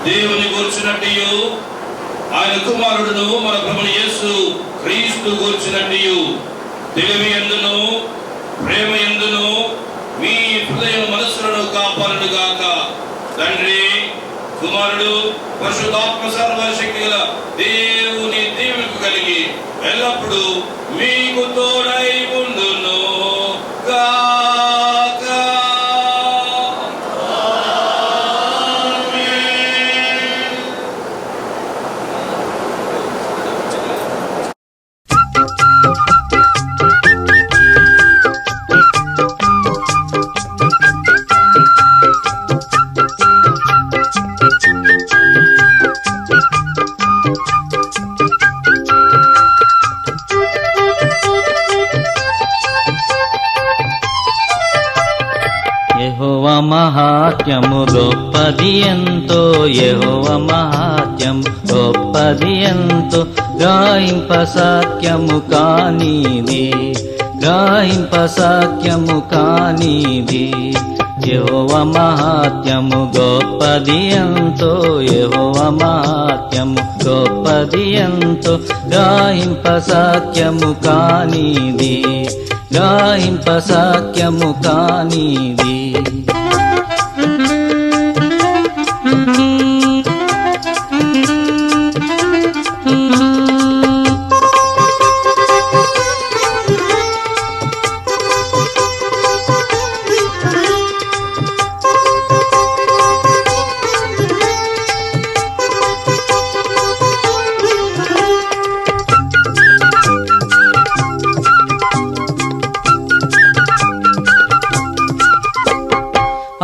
దేవుని గూర్చినట్టు ఆయన కుమారుడును మన ప్రభువు యేసు క్రీస్తు గూర్చినట్టు తెలివి యందును ప్రేమ యందును మీ హృదయ మనస్సులను కాపాడును గాక. తండ్రి కుమారుడు పరిశుద్ధాత్మ సర్వశక్తి గల దేవుని దీవెనలు కలిగి ఎల్లప్పుడూ మీకు తోడై ఉండును గాక. యెహోవా మహాత్మ్యము గొప్పది ఎంతో, యెహోవా మహాత్మ్యము గొప్పది ఎంతో, గాయింప సత్యము కానిది, గాయింప సాఖ్యము కానిది. యెహోవా మహాత్మ్యము గొప్పది ఎంతో, యెహోవా మహాత్మ్యము గొప్పది ఎంతో, గాయింప సాఖ్యము కానిది, గాయింప సాఖ్యము కానిది.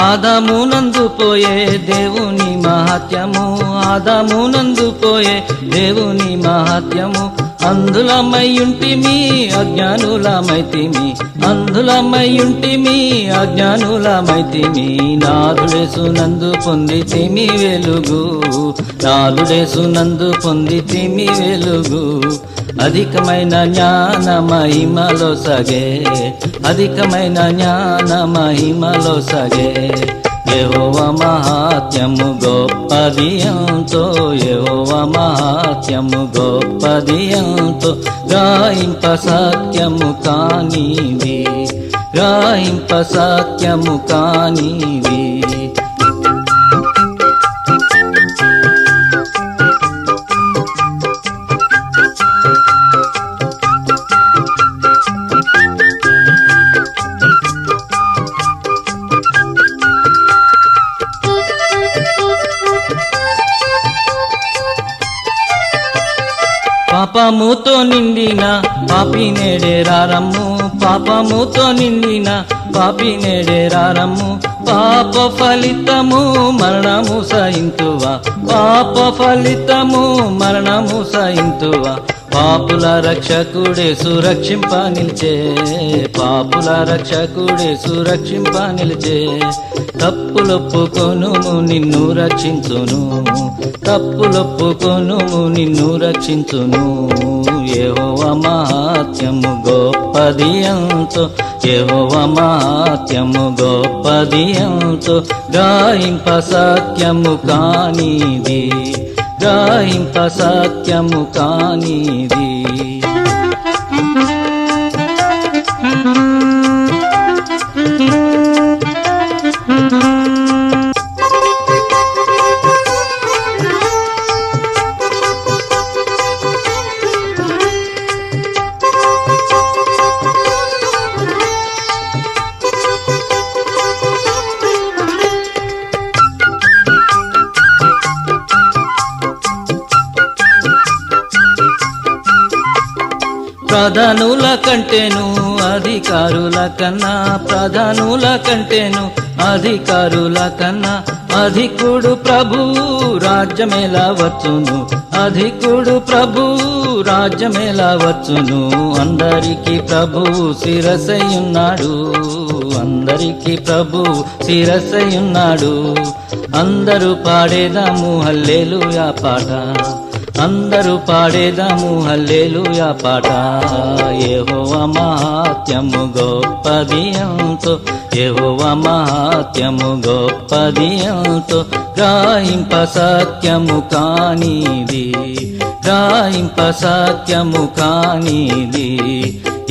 ఆదామునందు పోయే దేవుని మహత్యము, ఆదామునందు పోయే దేవుని మహత్యము, అందులమయ్యుంటిమి అజ్ఞానులమైతిమి, అందులమయ్యుంటిమి అజ్ఞానులమైతిమి. నాదుడేసునందు పొందితిమి వెలుగు, నాదుడేసునందు పొందితిమి వెలుగు. అధికమైన జ్ఞాన మహిమలో సగే, అధికమైన జ్ఞాన మహిమలో సగే. యెహోవా మహాత్మ్యము గొప్పది ఎంతో, యెహోవా మహాత్మ్యము గొప్పది ఎంతో, గాయింప సాఖ్యము కానిది, గాయింప సాఖ్యము కానిది. పాపముతో నిండిన పాపి నేడేరారమ్ము, పాపముతో నిండిన పాపి నేడేరారమ్ము. పాప ఫలితము మరణము సహింతువా, పాప ఫలితము మరణము సహింతువా. పాపుల రక్షకుడే సురక్షింప నిలిచే, పాపుల రక్షకుడే సురక్షింప నిలిచే. తప్పులొప్పుకొనుము నిన్ను రక్షించును, తప్పులొప్పుకొనుము నిన్ను రక్షించును. యెహోవా మహాత్మ్యము గొప్పది ఎంతో, యెహోవా మహాత్మ్యము గొప్పది ఎంతో, గాయింప సాఖ్యము కానిది, గాయింప సాఖ్యము కానిది. ప్రధానుల కంటేను అధికారుల కన్నా, ప్రధానుల కంటేను అధికారుల కన్నా, అధికుడు ప్రభువు రాజ్యమేలా వచ్చును, అధికుడు ప్రభువు రాజ్యమేలా వచ్చును. అందరికీ ప్రభువు శిరసయ్యున్నాడు, అందరికీ ప్రభువు శిరసయ్యున్నాడు. అందరూ పాడేదాము హల్లెలూయా పాట, అందరూ పాడేదాము హల్లెలూయా పాట. యెహోవా మహాత్మ్యము గొప్పది ఎంతో, యెహోవా మహాత్మ్యము గొప్పది ఎంతో, గాయింప సాఖ్యము కానిది, గాయింప సాఖ్యము కానిది.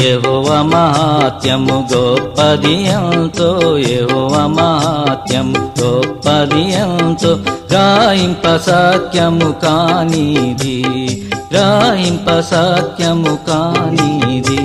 యెహోవా మహాత్మ్యము గొప్పది ఎంతో, యెహోవా మహాత్మ్యము గొప్పది ఎంతో, గాయింప సాఖ్యము కానిది, గాయింప సాఖ్యము కానిది.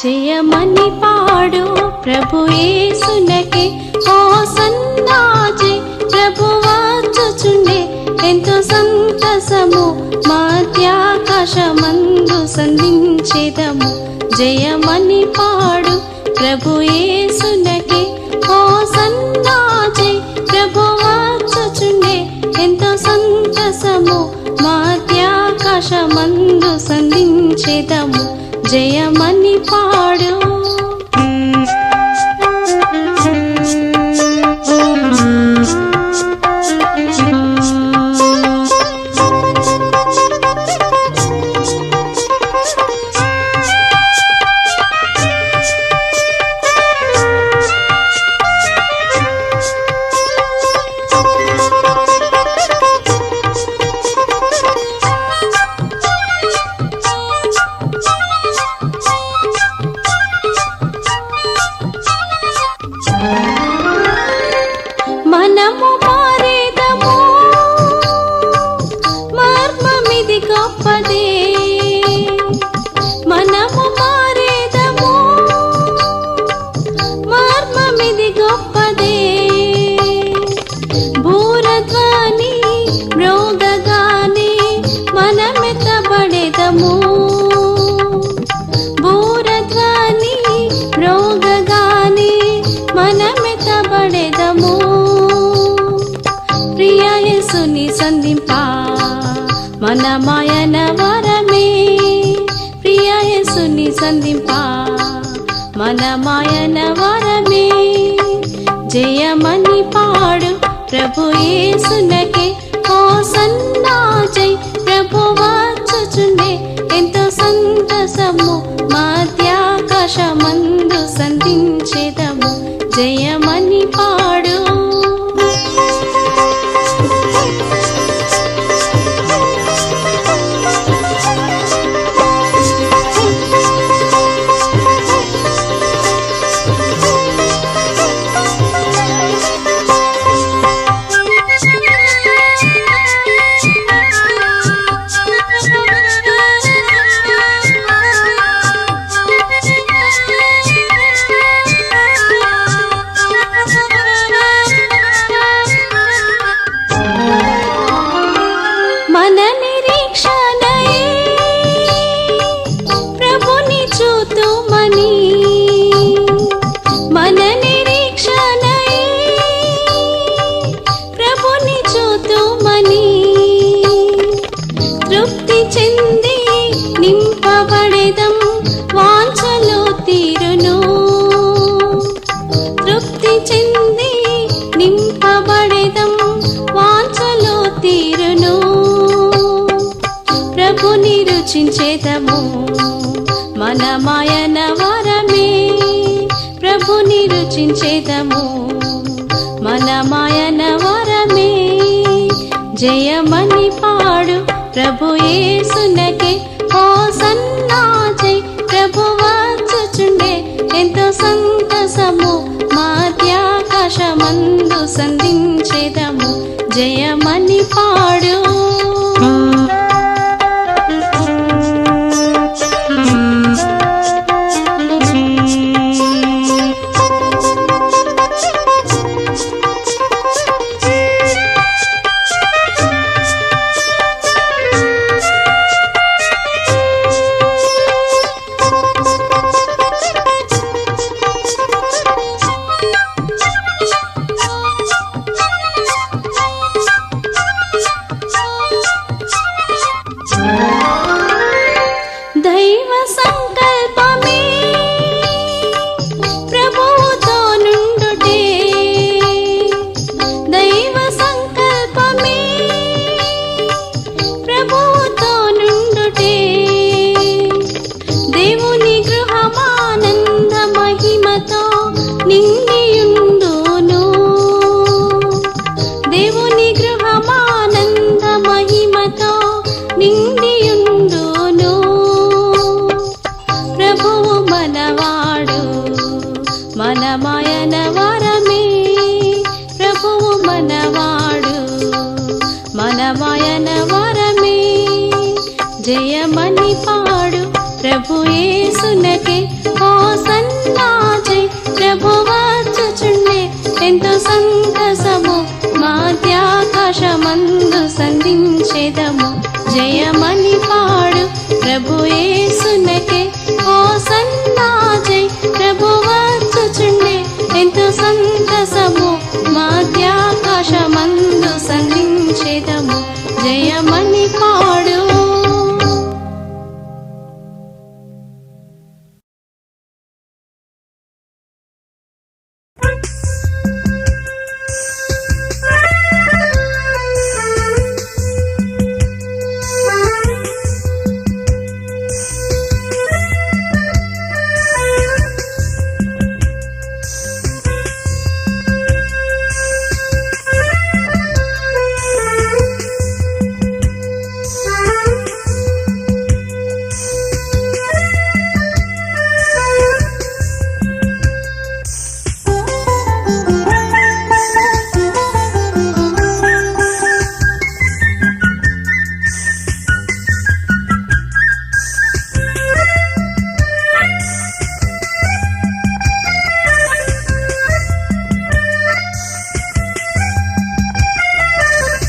జయమని పాడు ప్రభు యేసునకే ఓ సన్నాజే ప్రభువాచుచుండే ఎంతో సంతసము మధ్యాకాశమందు సంధించేదము జయమని పాడు ప్రభు యేసునకే ఓ సన్నాజే ప్రభువాచుచుండే ఎంతో సంతసము మధ్యాకాశమందు సంధించేదము జయమని పాడు. మనము మారేదము మర్మమిది గొప్పదే, మనము మారేదము మర్మమిది గొప్పదే. భూరధ్వని మ్రోగగానే మనమెత్తబడేదము, భూరధ్వని మ్రోగగానే మనమెత్తబడేదము. ప్రియ యేసుని సంధింప మన మాయన వరమే, ప్రియ యేసుని సంధింప మన మాయన వరమే. జయమని పాడు ప్రభు యేసునకే ఓ సన్నాజై ప్రభువాచుచుండే ఎంతో సంతసము మధ్యాకాశమందు సంధించేదము జయమని పాడు. మన నిరీక్షణయే ప్రభుని చూతుమని, మన నిరీక్షణయే ప్రభుని చూతుమని. తృప్తి చెంది నింపబడేదం వాంఛలు తీరును, తృప్తి చెంది నింపబడేదం వాంఛలు తీరును. ప్రభుని రుచించేదము మన మాయన వరమే, ప్రభుని రుచించేదము మన మాయన వరమే. జయమని పాడు ప్రభు యేసునకే ఓ సన్నాజై ప్రభువాచుచుండే ఎంతో సంతసము మధ్యాకాశమందు సంధించేదము జయమని పాడు. దైవ సంకల్పమే ప్రభువుతో నుండుటే, దైవ సంకల్పమే ప్రభువుతో నుండుటే. దేవుని గృహమానంద మహిమతో నిండియుండును, దేవుని గృహమానంద మహిమతో నిండియుండును. ప్రభువు మనవాడు మన మాయన వరమే, ప్రభువు మనవాడు మన మాయన వరమే. జయమని పాడు ప్రభు యేసునకే ఓ సన్నాజై ప్రభువాచుచుండే సంతసము మధ్యాకాశమందు సంధించెదము జయమని పాడు.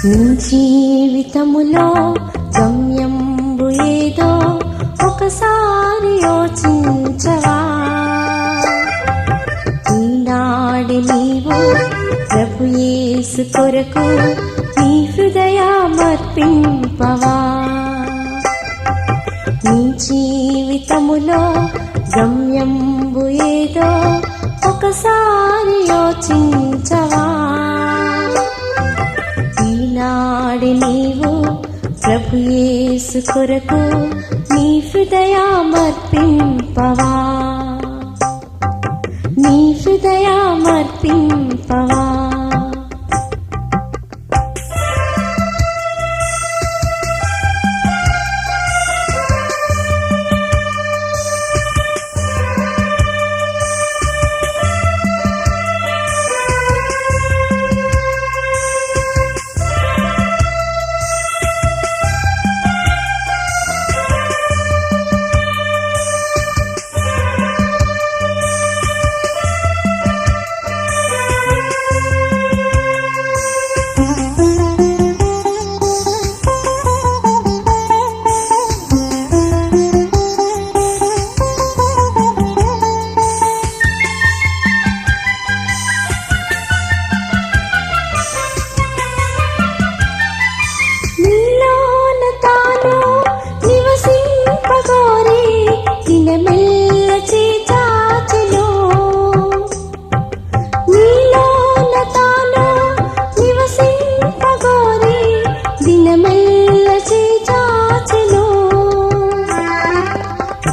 నీ జీవితములో గమ్యంబు ఏదో ఒకసారి యోచించవా. ఈనాడు నీవు ప్రభు యేసు కొరకు నీ హృదయమర్పింపవా. నీ జీవితములో గమ్యంబు ఏదో ఒకసారి యోచించవా. ఈనాడు నీవు ప్రభు యేసు కొరకు నీ హృదయమర్పింపవా. నీ హృదయమర్పింపవా.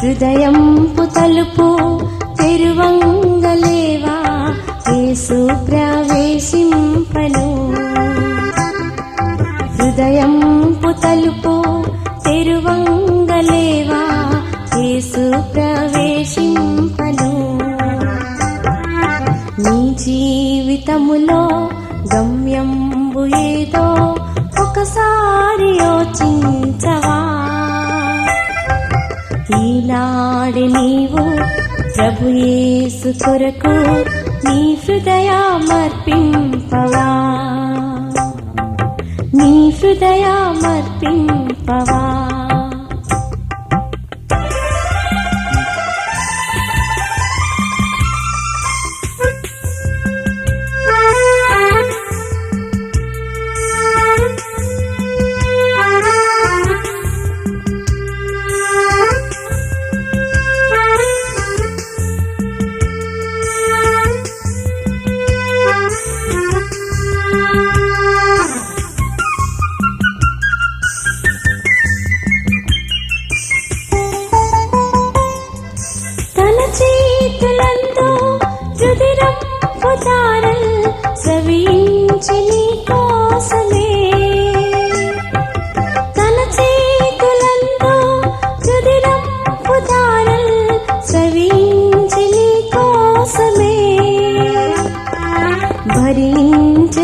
హృదయంపు తలుపు తెరువంగలేవా యేసు ప్రవేశింపను. హృదయంపు తలుపు తెరువంగలేవా యేసు ప్రవేశింపను. నీ జీవితములో గమ్యంబు ఏదో ఒకసారి యోచించవా. ఈనాడు నీవు ప్రభు యేసు కొరకు నీ హృదయమర్పింపవా. నీ హృదయమర్పింపవా.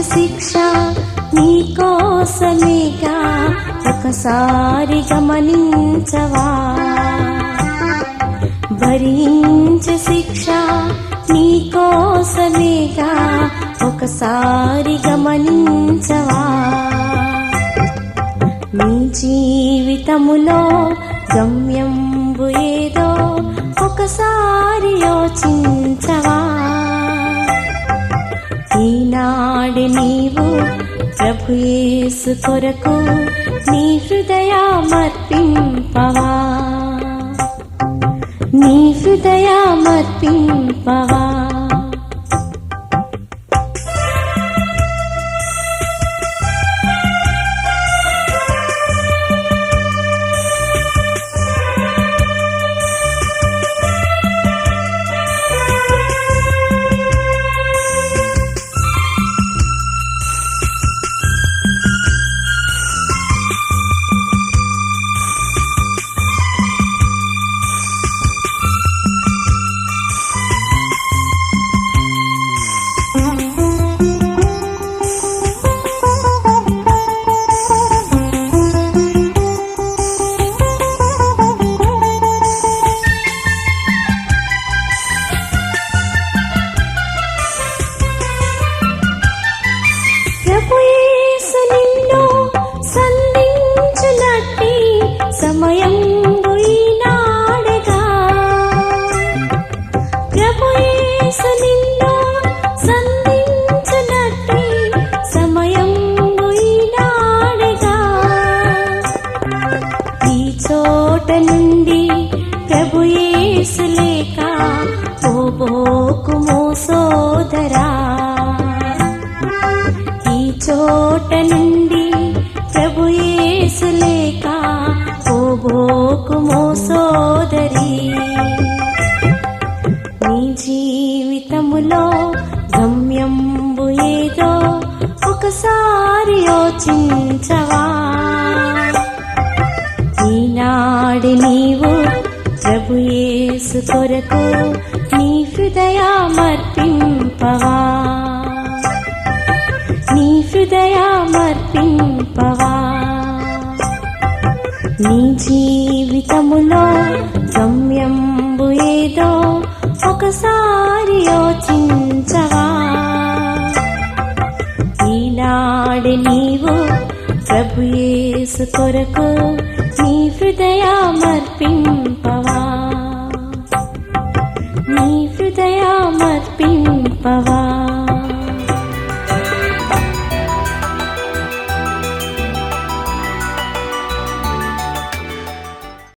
శిక్ష నీకోసమేగా ఒకసారి గమనించవా. భరించే శిక్ష నీకోసమేగా ఒకసారి గమనించవా. నీ జీవితములో గమ్యంబు ఏదో ఒకసారి యోచించవా. ఈనాడు నీవు ప్రభు యేసు కొరకు నీ హృదయమర్పింపవా, నీ హృదయమర్పింపవా. ప్రభు యేసు నిన్ను సంధించునట్టి సమయంబు ఈనాడెగా, ప్రభు యేసు నిన్ను సంధించునట్టి సమయంబు ఈనాడెగా. ఈ చోట నుండి ప్రభు యేసు లేక పోబోకుమో సోదరా, ఈ చోట నుండి ప్రభు యేసు లేక పోబోకుమో సోదరి. నీ జీవితములో గమ్యంబు ఏదో ఒకసారి యోచించవా, ఈనాడు నీవు ప్రభు యేసు కొరకు నీ హృదయమర్పింపవా, నీ హృదయమర్పింపవా. నీ జీవితములో గమ్యంబు ఏదో ఒకసారి యోచించవా, ఈనాడు నీవు ప్రభు యేసు కొరకు నీ హృదయమర్పింపవా, నీ హృదయమర్పింపవా.